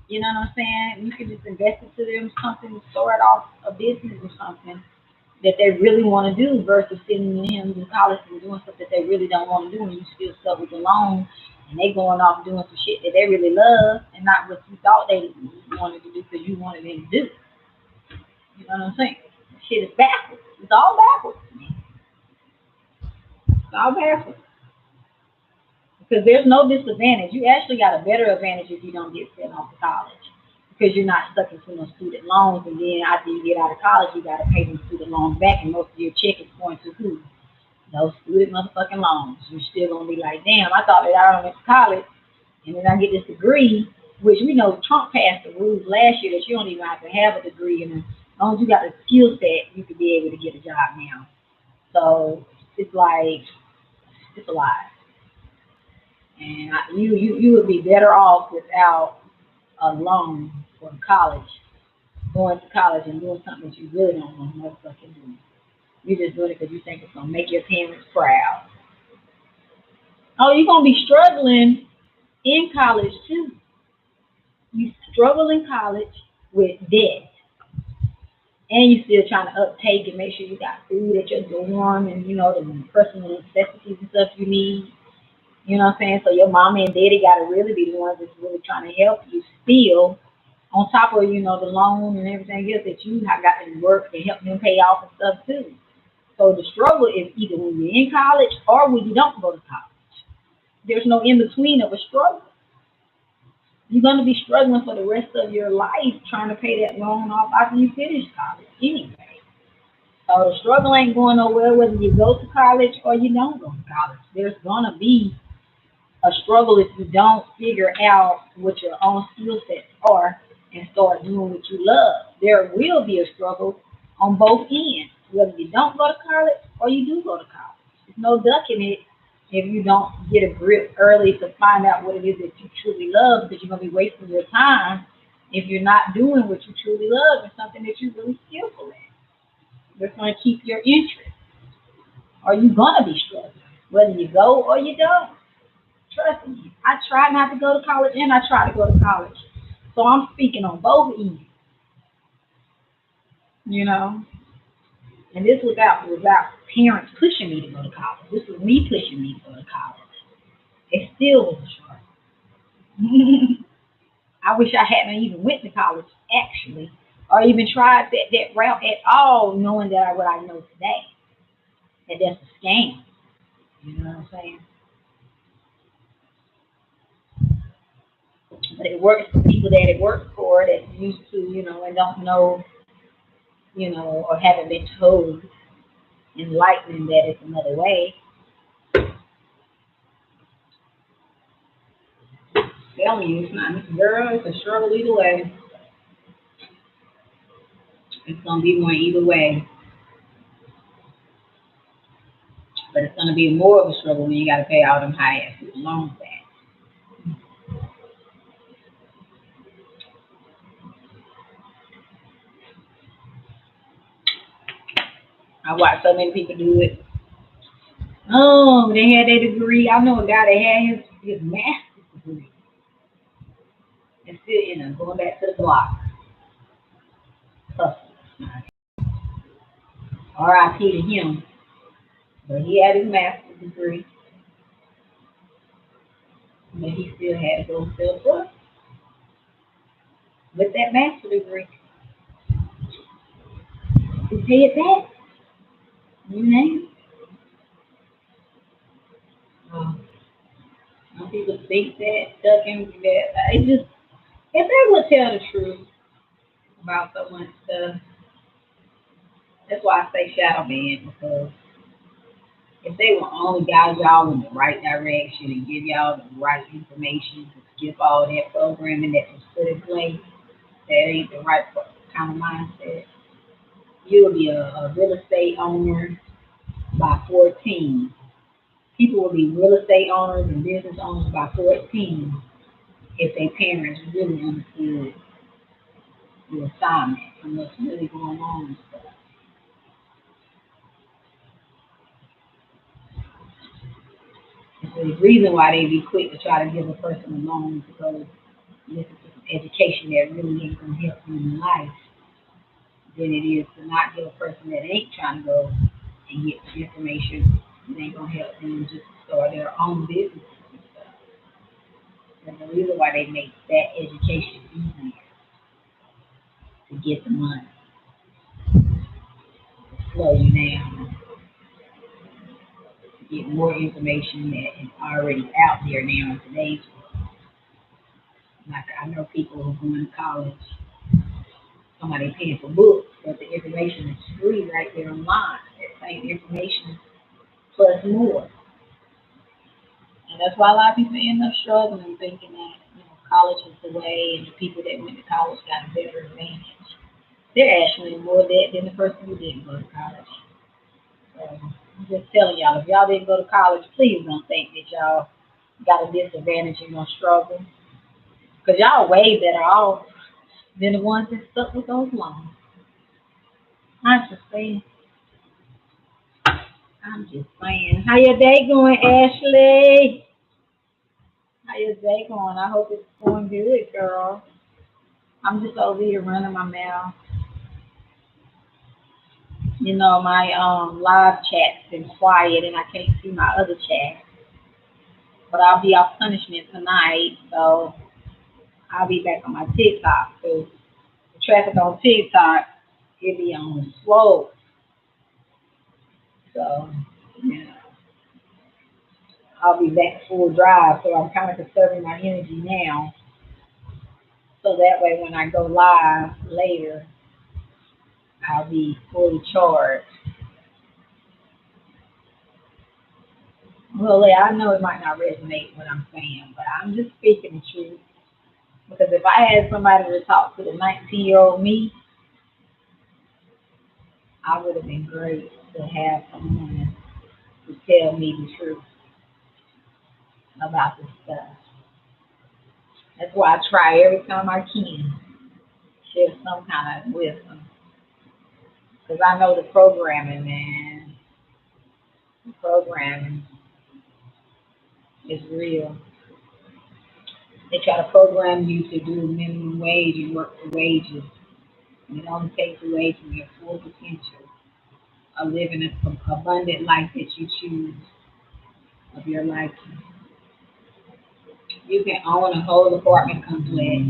You know what I'm saying? You can just invest into them something, start off a business or something that they really want to do versus sending them to college and doing stuff that they really don't want to do and you still stuck with the loan and they going off doing some shit that they really love and not what you thought they wanted to do because you wanted them to do. You know what I'm saying? Shit is backwards. It's all backwards. It's all backwards. Because there's no disadvantage. You actually got a better advantage if you don't get sent off to college. Because you're not stuck into no student loans and then after you get out of college you gotta pay them student loans back and most of your check is going to who? Those student motherfucking loans. You're still gonna be like, damn, I thought that I went to college and then I get this degree, which we know Trump passed the rules last year that you don't even have to have a degree and as long as you got a skill set you could be able to get a job now. So it's like it's a lie. And you would be better off without a loan for college, going to college and doing something that you really don't want to motherfucking do. You're just doing it because you think it's gonna make your parents proud. Oh, you're gonna be struggling in college too. You struggle in college with debt, and you still trying to uptake and make sure you got food at your dorm and the personal necessities and stuff you need. You know what I'm saying? So your mama and daddy gotta really be the ones that's really trying to help you still on top of, the loan and everything else that you have got to work to help them pay off and stuff too. So the struggle is either when you're in college or when you don't go to college. There's no in between of a struggle. You're gonna be struggling for the rest of your life trying to pay that loan off after you finish college anyway. So the struggle ain't going nowhere whether you go to college or you don't go to college. There's gonna be a struggle if you don't figure out what your own skill sets are and start doing what you love. There will be a struggle on both ends, whether you don't go to college or you do go to college. There's no ducking it if you don't get a grip early to find out what it is that you truly love because you're going to be wasting your time if you're not doing what you truly love and something that you're really skillful in. That's going to keep your interest. Or you're going to be struggling, whether you go or you don't. Trust me, I try not to go to college and I try to go to college. So I'm speaking on both ends, you know. And this was without parents pushing me to go to college. This was me pushing me to go to college. It still was a struggle. I wish I hadn't even went to college actually, or even tried that route at all, knowing that what I know today. That that's a scam. You know what I'm saying? But it works for people that it works for that's used to, and don't know, or haven't been told, enlightening that it's another way. Telling you, it's not, girl, it's a struggle either way. It's gonna be one either way. But it's gonna be more of a struggle when you gotta pay all them high ass loans back. I watch so many people do it. Oh, they had their degree. I know a guy that had his master's degree and still, going back to the block. R.I.P. to him. But he had his master's degree, but he still had to go self-work with that master's degree. He did that. You know? Some people think that, stuck in that. It just, if they would tell the truth about so much stuff, that's why I say shadow ban, because if they will only guide y'all in the right direction and give y'all the right information to skip all that programming that was put in place, that ain't the right kind of mindset. You'll be a real estate owner by 14. People will be real estate owners and business owners by 14 if their parents really understood the assignment and what's really going on and stuff. And so the reason why they be quick to try to give a person a loan to go listen to some education that really ain't going to help them in life than it is to not give a person that ain't trying to go and get the information that ain't going to help them just start their own business and stuff. And the reason why they make that education easier to get the money, to slow you down, to get more information that is already out there now in today's world. Like I know people who are going to college, somebody paying for books, but the information is free right there online. That same information plus more. And that's why a lot of people end up struggling, thinking that college is the way, and the people that went to college got a better advantage. They're actually more dead than the person who didn't go to college. So I'm just telling y'all, if y'all didn't go to college, please don't think that y'all got a disadvantage and gonna struggle. Because y'all way better off than the ones that stuck with those loans. I'm just saying. I'm just saying. How your day going, Ashley? How your day going? I hope it's going good, girl. I'm just over here running my mouth. My live chat's been quiet and I can't see my other chat. But I'll be off punishment tonight, so I'll be back on my TikTok. So the traffic on TikTok, it be on slow. So, I'll be back full drive. So I'm kind of conserving my energy now. So that way when I go live later, I'll be fully charged. Well, I know it might not resonate what I'm saying, but I'm just speaking the truth. Because if I had somebody to talk to the 19-year-old me, I would have been great to have someone to tell me the truth about this stuff. That's why I try every time I can share some kind of wisdom. Because I know the programming, man. The programming is real. They try to program you to do minimum wage and work for wages. And it only takes away from your full potential of living an abundant life that you choose of your liking. You can own a whole apartment complex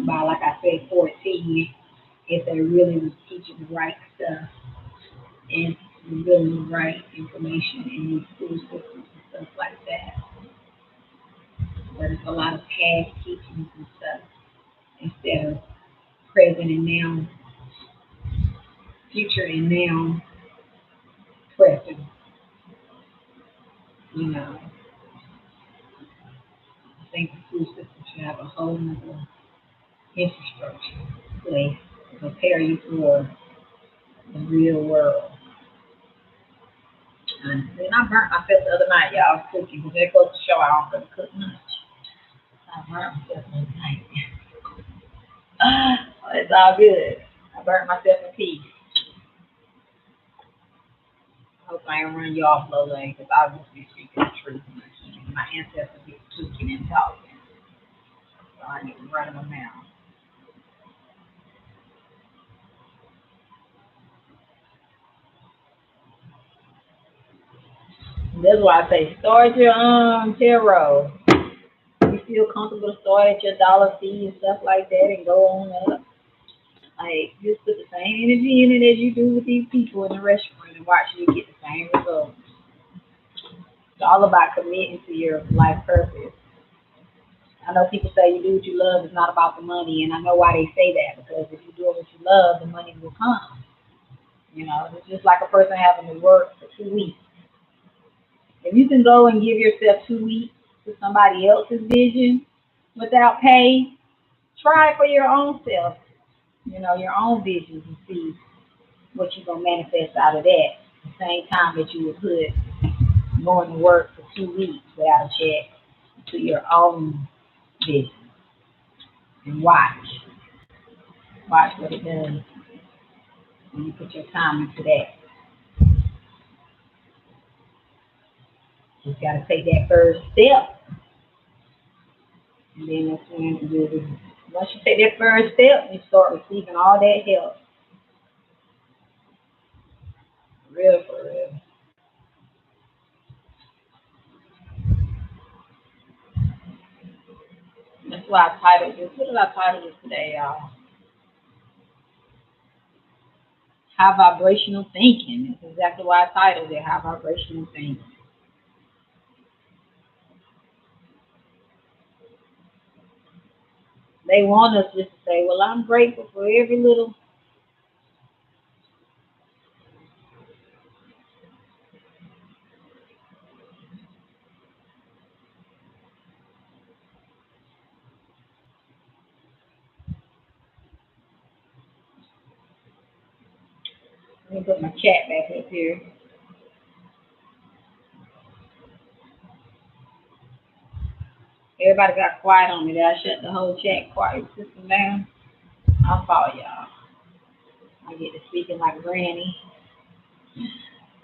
by, like I said, 14 if they really was teaching the right stuff and really the right information in these school systems and stuff like that. But it's a lot of past teachings and stuff instead of present and now, future and now, present. I think the school system should have a whole other infrastructure in place to prepare you for the real world. And I burnt myself the other night, y'all, cooking, because they're supposed to show I don't really cook much. I burnt myself the other night. It's all good. I burnt myself in peace. Hope I ain't run you off, Lola, because I just be speaking the truth. My ancestors be speaking and talking, so I need to run them out. That's why I say start your tarot. You feel comfortable to start at your dollar fee and stuff like that and go on up. Like just put the same energy in it as you do with these people in the restaurant and watch you get the same results. It's all about committing to your life purpose. I know people say you do what you love, it's not about the money, and I know why they say that, because if you do what you love, the money will come. You know, it's just like a person having to work for 2 weeks. If you can go and give yourself 2 weeks to somebody else's vision without pay, try it for your own self, you know, your own vision, and see what you're going to manifest out of that. At the same time that you would put going to work for 2 weeks without a check to your own vision. And watch what it does when you put your time into that. You just got to take that first step, and then that's when once you take that first step, you start receiving all that help. Real for real. That's why I titled this. What did I title this today, y'all? High vibrational thinking. That's exactly why I titled it high vibrational thinking. They want us just to say, well, I'm grateful for every little. Let me put my chat back up here. Everybody got quiet on me. Did I shut the whole chat quiet system down? I'll follow y'all. I get to speaking like Granny.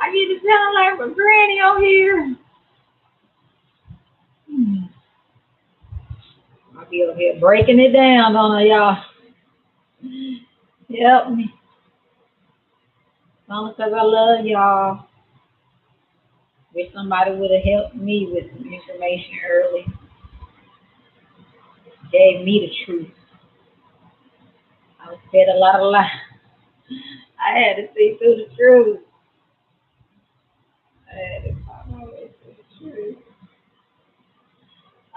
I get to sound like a Granny on here. I'll be over here breaking it down, don't I, y'all? Help me. Only because I love y'all. Wish somebody would have helped me with some information early. Gave me the truth. I was fed a lot of lies. I had to see through the truth. I had to find my way through the truth.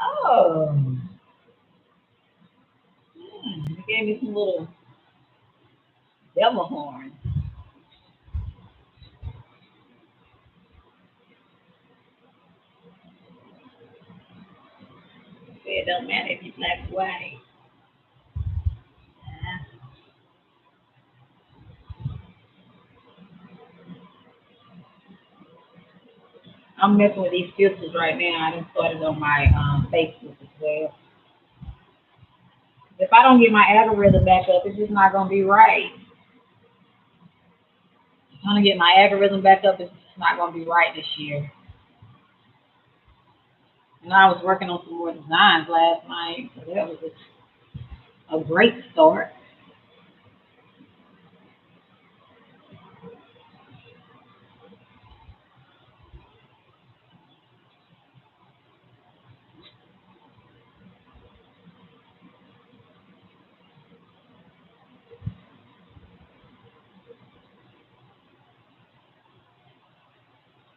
Oh. They gave me some little devil horns. It don't matter if you black or white. I'm messing with these filters right now. I done started on my Facebook as well. If I don't get my algorithm back up, it's just not gonna be right. If I don't get my algorithm back up, it's just not gonna be right this year. And I was working on some more designs last night, so that was a great start.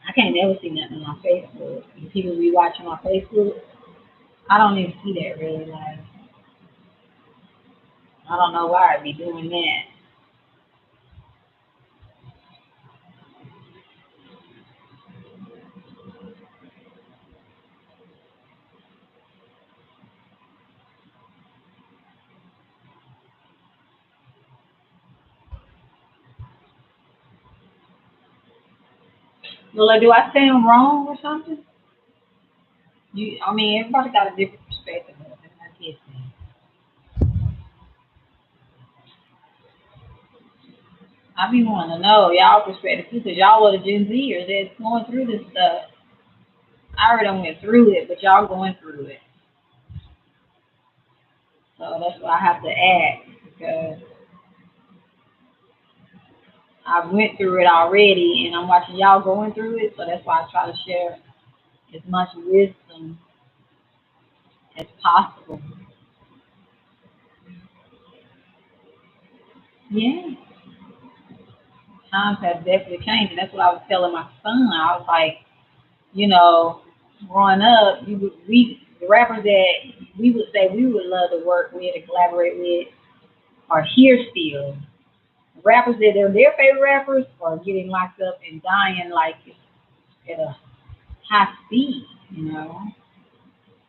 I can't never see nothing on my Facebook. And people be watching my Facebook. I don't even see that really. Like, I don't know why I'd be doing that. Well, like, do I sound wrong or something? I mean, everybody got a different perspective of it. I guess. I be wanting to know y'all perspective too, because y'all are the Gen Zers that's going through this stuff. I already done went through it, but y'all going through it. So that's why I have to ask, because I went through it already and I'm watching y'all going through it. So that's why I try to share as much wisdom as possible. Yeah, times have definitely changed. And that's what I was telling my son. I was like, you know, growing up, the rappers that we would say we would love to work with and collaborate with are here still. Rappers that are their favorite rappers are getting locked up and dying like at a high speed. You know,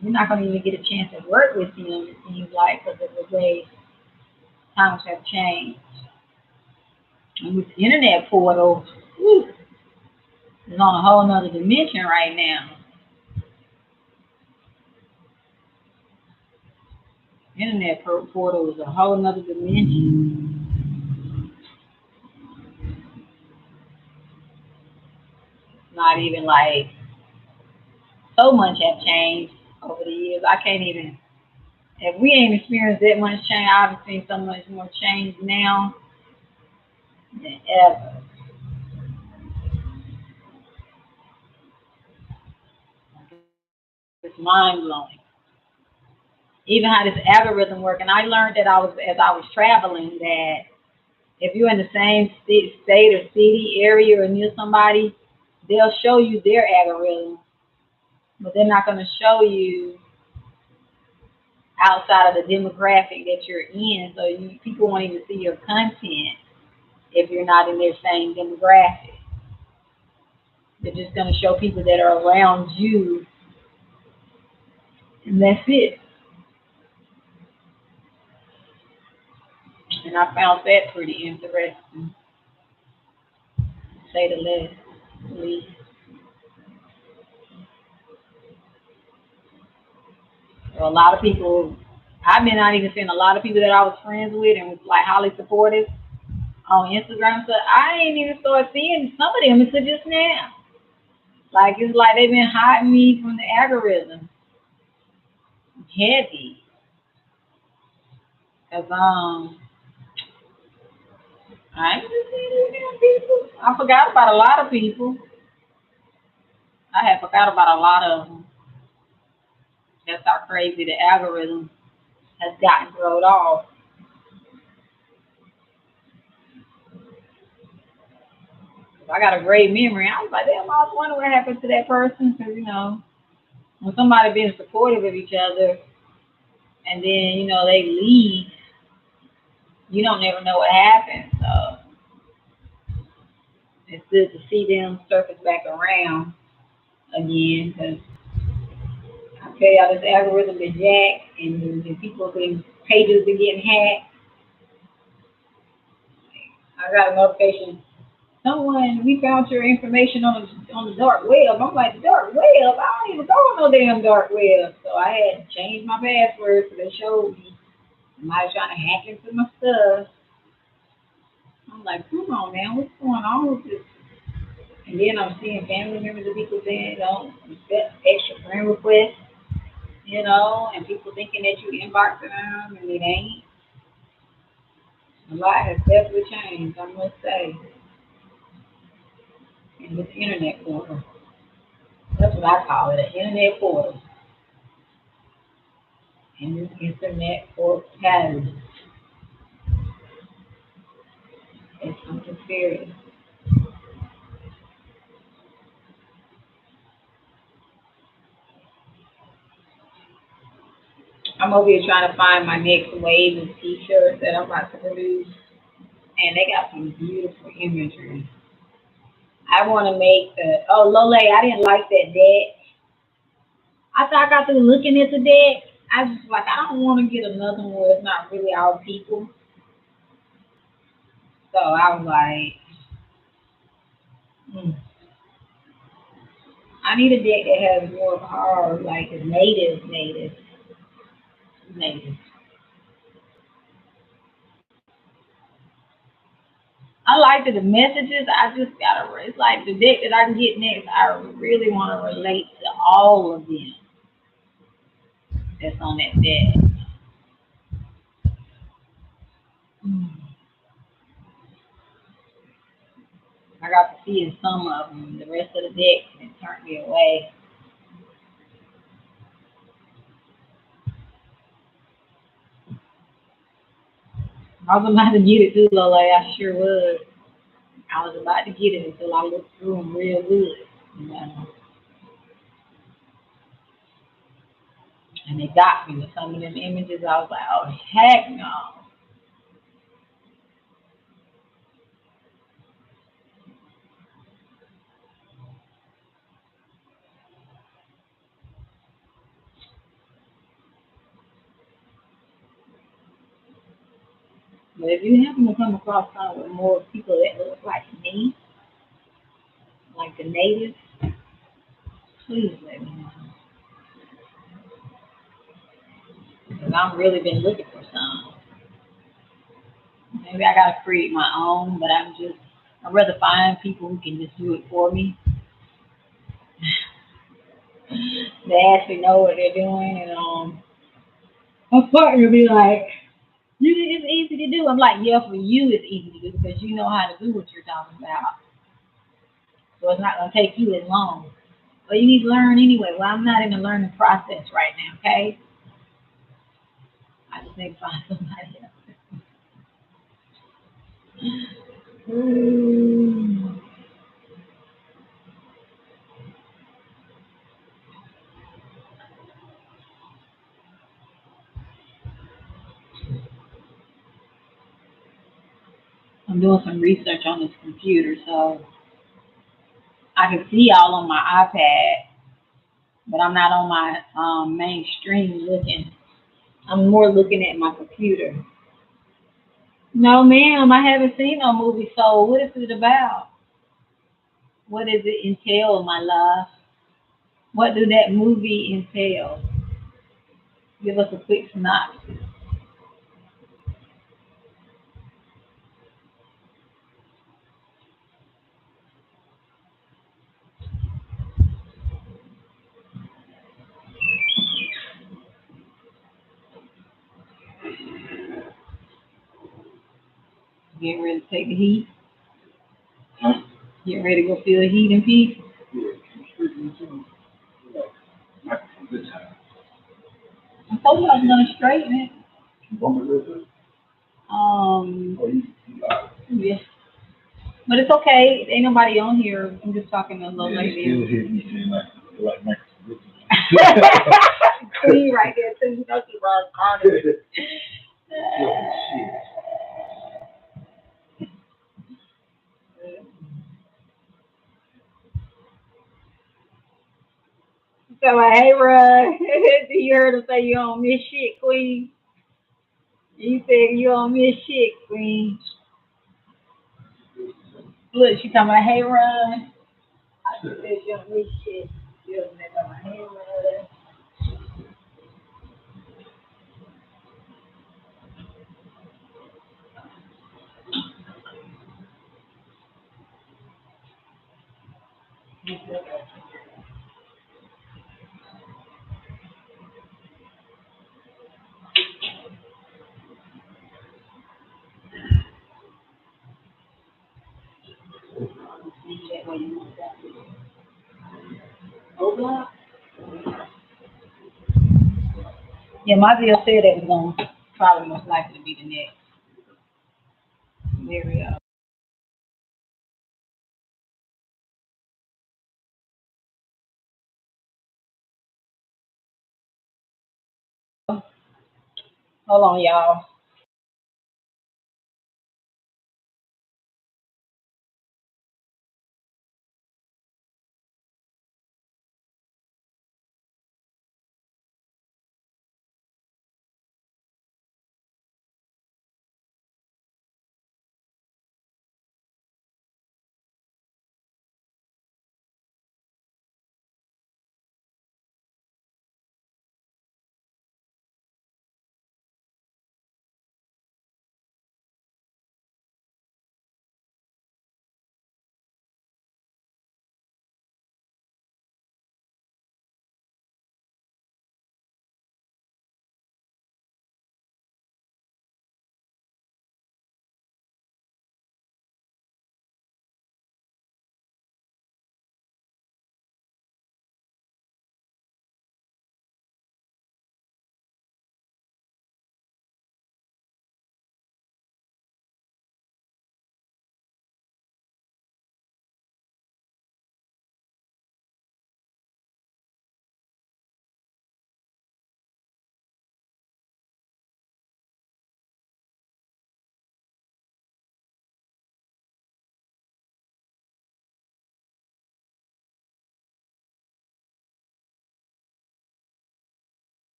you're not going to even get a chance to work with them. It seems like because of the way times have changed. And with the internet portal, whew, it's on a whole nother dimension right now. Internet portal is a whole nother dimension. Not even like so much have changed over the years. I can't even. If we ain't experienced that much change, I've seen so much more change now than ever. It's mind blowing. Even how this algorithm work, and I learned that as I was traveling that if you're in the same state or city area or near somebody, they'll show you their algorithm, but they're not going to show you outside of the demographic that you're in. So people won't even see your content if you're not in their same demographic. They're just going to show people that are around you, and that's it. And I found that pretty interesting, to say the least. So a lot of people, I've been not even seeing a lot of people that I was friends with and was like highly supportive on Instagram. So I ain't even start seeing some of them until just now. Like it's like they've been hiding me from the algorithm heavy. Cause I ain't just seeing these damn people. I forgot about a lot of people. I had forgot about a lot of them. That's how crazy the algorithm has gotten thrown off. I got a great memory. I was like, damn, I was wondering what happened to that person. Because, when somebody being supportive of each other and then, they leave, you don't never know what happened. So it's good to see them surface back around again. Because I tell y'all, this algorithm is jacked and people been pages been getting hacked. I got a notification. Someone, we found your information on the dark web. I'm like, dark web? I don't even go on no damn dark web. So I had to change my password so they showed me. Somebody trying to hack into my stuff. I'm like, come on, man, what's going on with this? And then I'm seeing family members of people saying, don't accept extra friend requests, and people thinking that you inboxing them, and it ain't. A lot has definitely changed, I must say, in this internet portal. That's what I call it, an internet portal. In this internet portality. It's something serious. I'm over here trying to find my next wave of t-shirts that I'm about to produce, and they got some beautiful imagery. I want to make Lole, I didn't like that deck. After I got through looking at the deck, I was like, I don't want to get another one where it's not really all people. So I was like, hmm, I need a deck that has more of horror, like a native. I liked the messages. I just gotta. It's like the deck that I can get next. I really want to relate to all of them that's on that deck. Mm. I got to see in some of them. The rest of the deck it turned me away. I was about to get it too, Lola. I sure was. I was about to get it until I looked through them real good. You know? And they got me with some of them images. I was like, oh, heck no. But if you happen to come across some with more people that look like me, like the natives, please let me know. Because I've really been looking for some. Maybe I gotta create my own, but I'd rather find people who can just do it for me. They actually know what they're doing, and my partner will be like, it's easy to do. I'm like, yeah, for you it's easy to do because you know how to do what you're talking about. So it's not gonna take you as long. But you need to learn anyway. Well, I'm not in the learning process right now, okay? I just need to find somebody else. Mm. I'm doing some research on this computer, so I can see all on my iPad, but I'm not on my main screen looking. I'm more looking at my computer. No, ma'am, I haven't seen no movie. So, what is it about? What does it entail, my love? What does that movie entail? Give us a quick synopsis. Getting ready to take the heat. Getting ready to go feel the heat and peace. I told you I was gonna straighten it. Yeah. But it's okay. Ain't nobody on here. I'm just talking to a little lady. Queen right there too. You know she runs Carter. So hey, Rug, you heard her say you don't miss shit, Queen. You said you don't miss shit, Queen. Look, she talking about hey, Rug. I just said you don't miss shit. You don't talking about hey, Rug. That way you want that. Hold on. Yeah, my deal said that was going to probably most likely be the next. There we go. Hold on, y'all.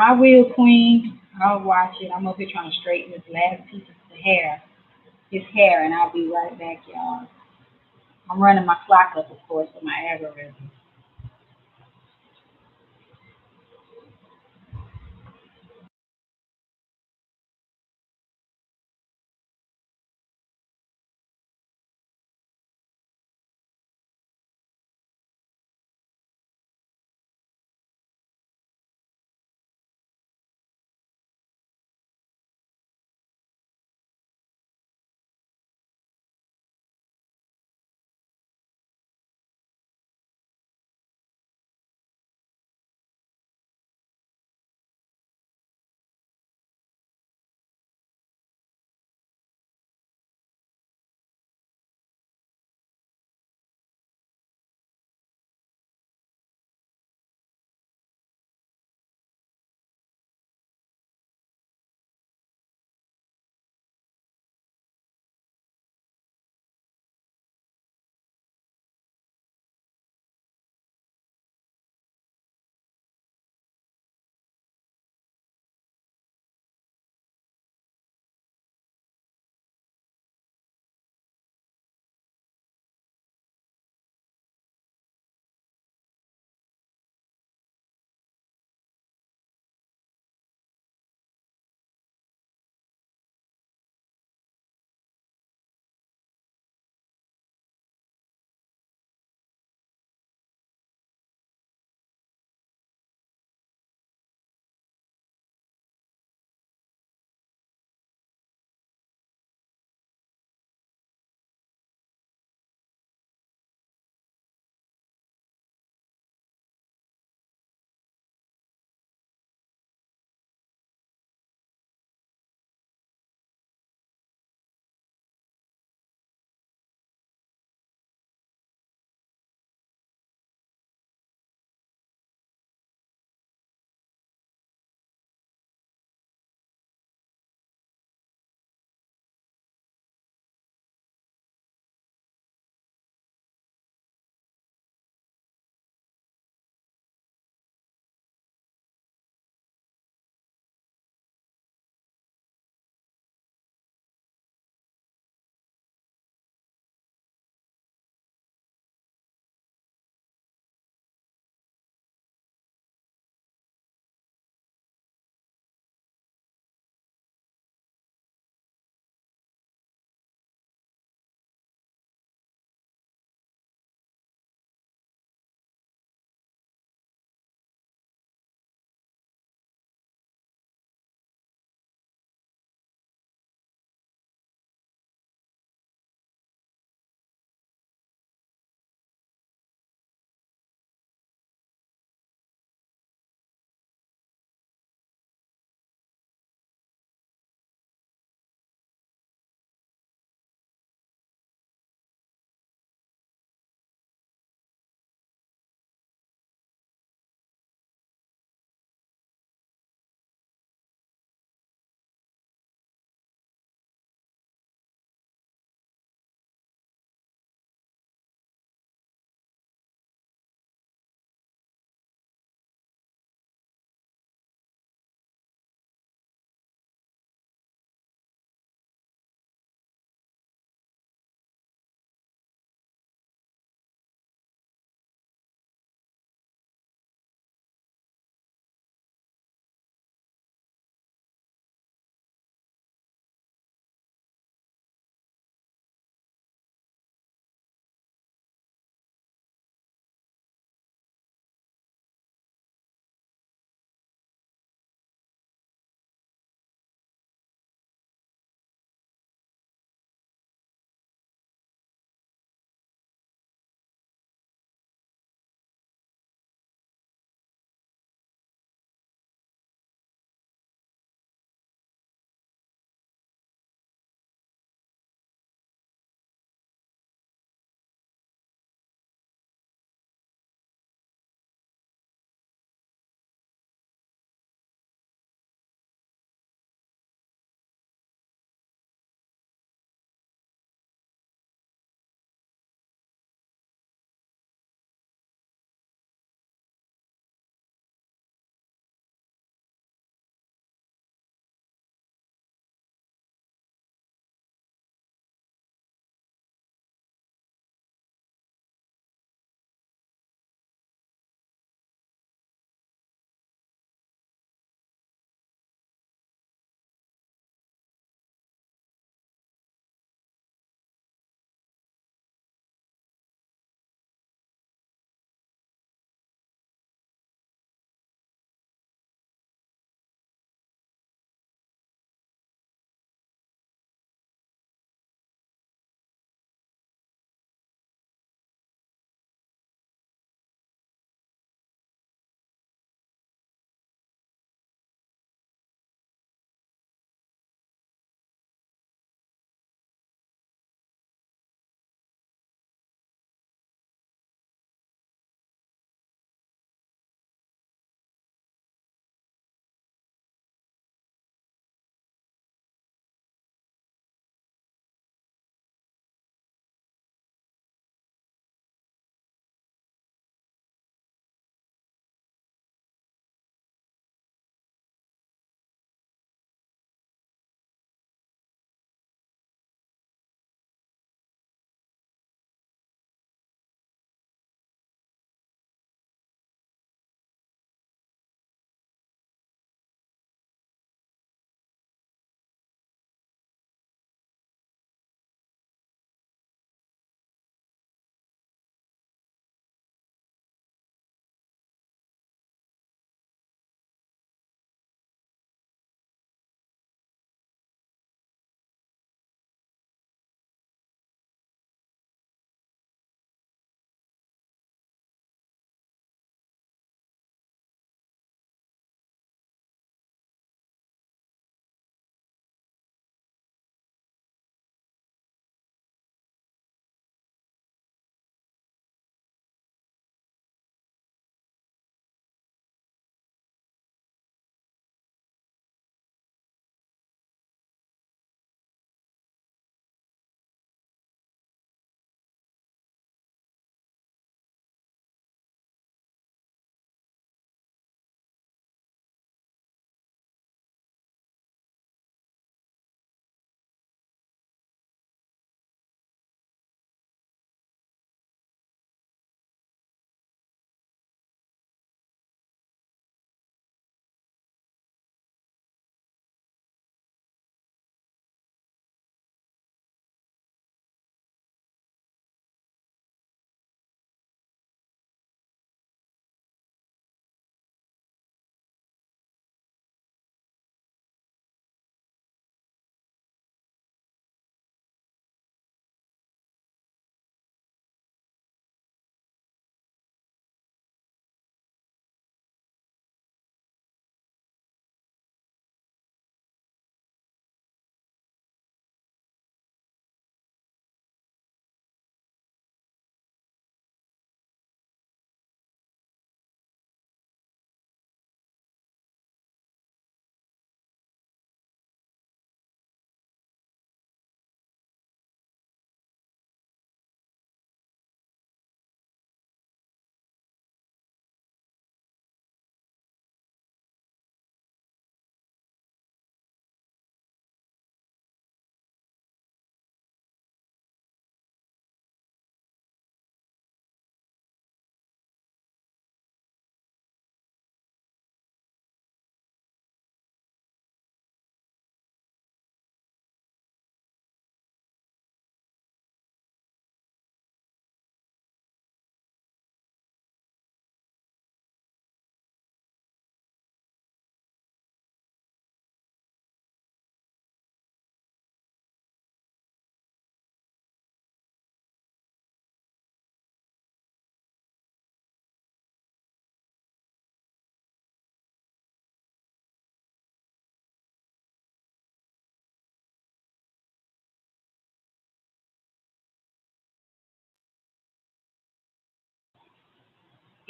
I will, Queen. I'll watch it. I'm up here trying to straighten this last piece of the hair, his hair, and I'll be right back, y'all. I'm running my clock up, of course, for my algorithm.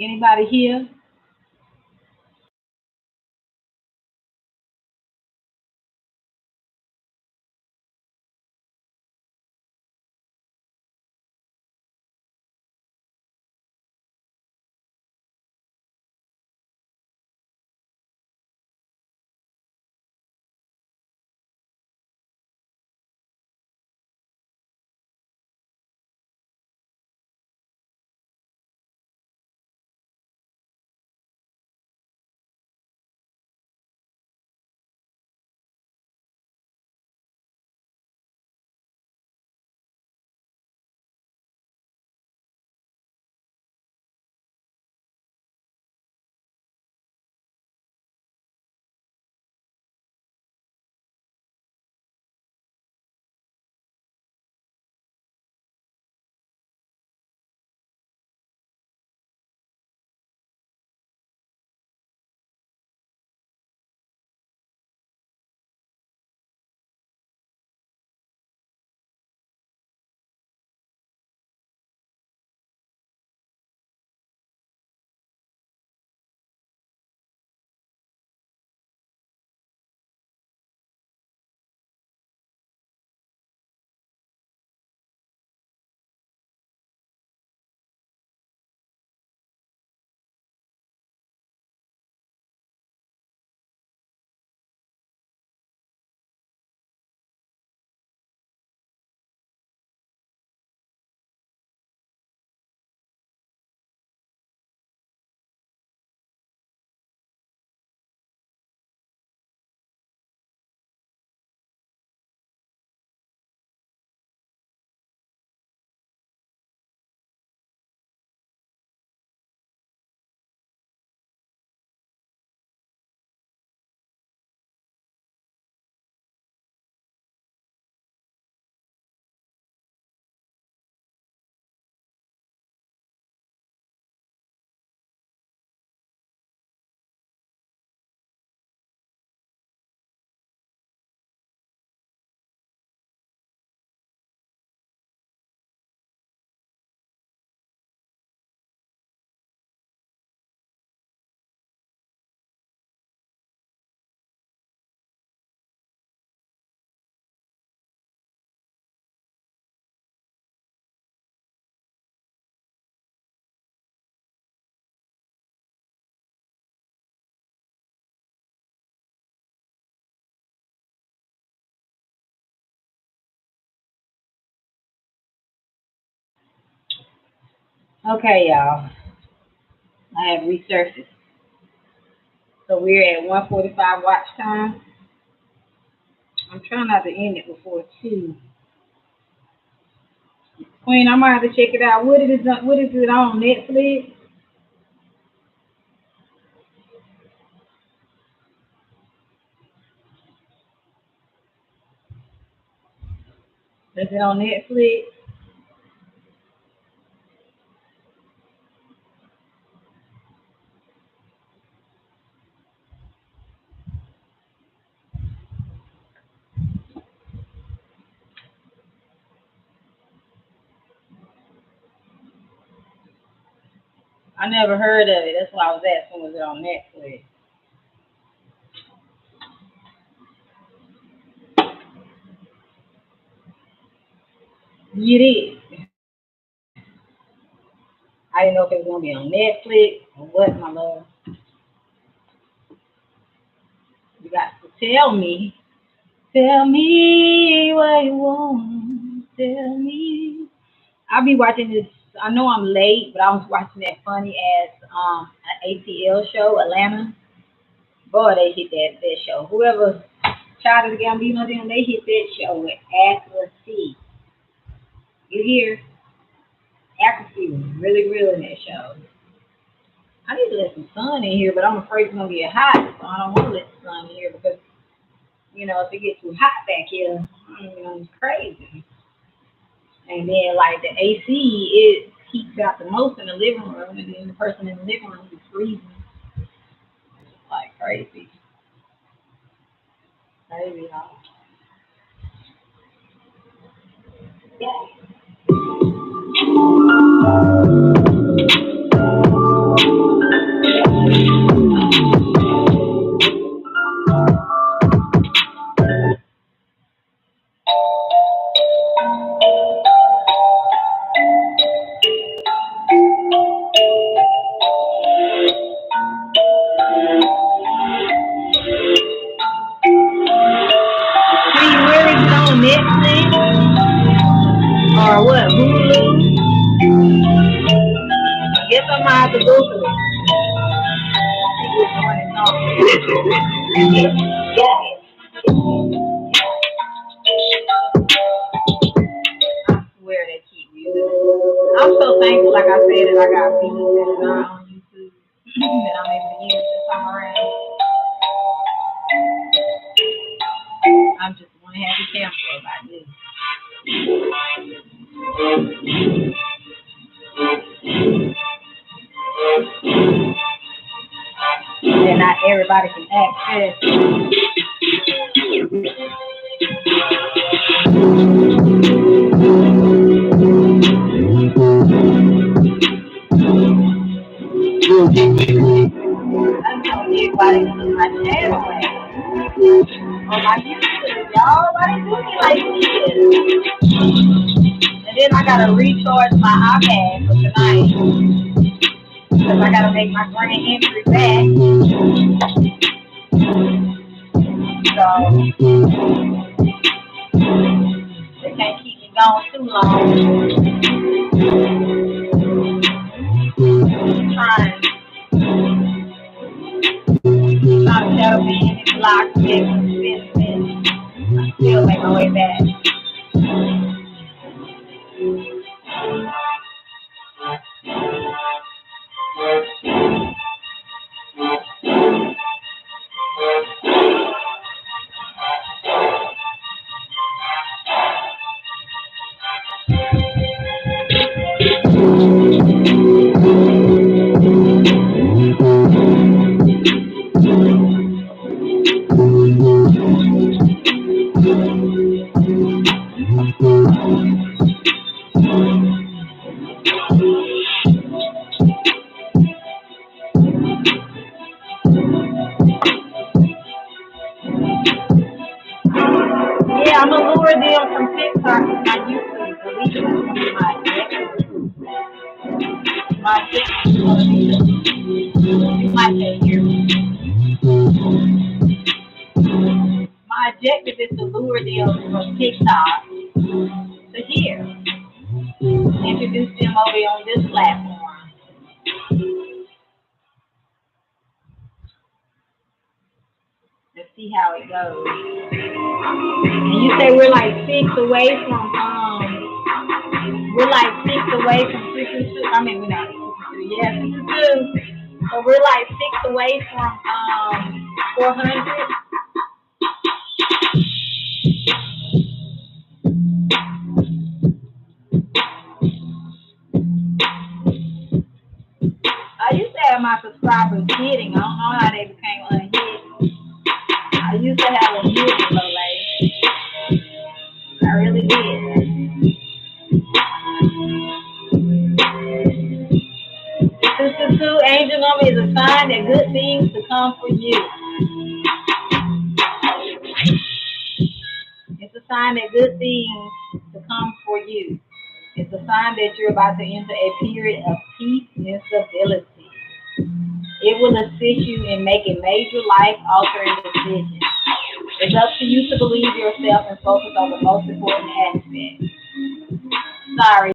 Anybody here? Okay, y'all. I have resurfaced. So we're at 1:45 watch time. I'm trying not to end it before 2. Queen, I might have to check it out. What is it on Netflix? Is it on Netflix? I never heard of it. That's why I was asking, was it on Netflix? It is. I didn't know if it was gonna be on Netflix or what, my love. You got to tell me. Tell me what you want. Tell me. I'll be watching this. I know I'm late, but I was watching that funny ass ATL show, Atlanta. Boy, they hit that show. Whoever Child of the Gambino, them, they hit that show with accuracy. You hear? Accuracy was really real in that show. I need to let some sun in here, but I'm afraid it's gonna get hot, so I don't want to let the sun in here because if it gets too hot back here, it's crazy. And then like the AC, it heats out the most in the living room, and then the person in the living room is freezing. It's like crazy, crazy, y'all. Yeah. got what? Hulu? I guess I'm gonna have to Google it. See which one is on. Yeah. I swear they keep using it. I'm so thankful, like I said, that I got videos that are not on YouTube that I'm able to use this time around. I'm just one happy camper about this. And not everybody can access. I know everybody to my channel on my YouTube, y'all. Why they do me like this? And then I gotta recharge my iPad for tonight because I gotta make my grand entry back. So they can't keep me gone too long. Trying to shadow me in this lock, I still make my way back. Yeah, I'm gonna lure them from TikTok to my YouTube. My you might say here. My objective is to lure them from TikTok to here. Introduce them over on this platform. Let's see how it goes. And you say we're like 6 away from season 2. I mean, we're not season 2. So we're like 6 away from 400. I used to have my subscribers hitting. I don't know how they became unhit. I used to have them hitting so late. I really did. Sister 2, angel number is a sign that good things to come for you. It's a sign that good things to come for you. It's a sign that you're about to enter a period of peace and stability. It will assist you in making major life-altering decisions. It's up to you to believe yourself and focus on the most important aspect. Sorry.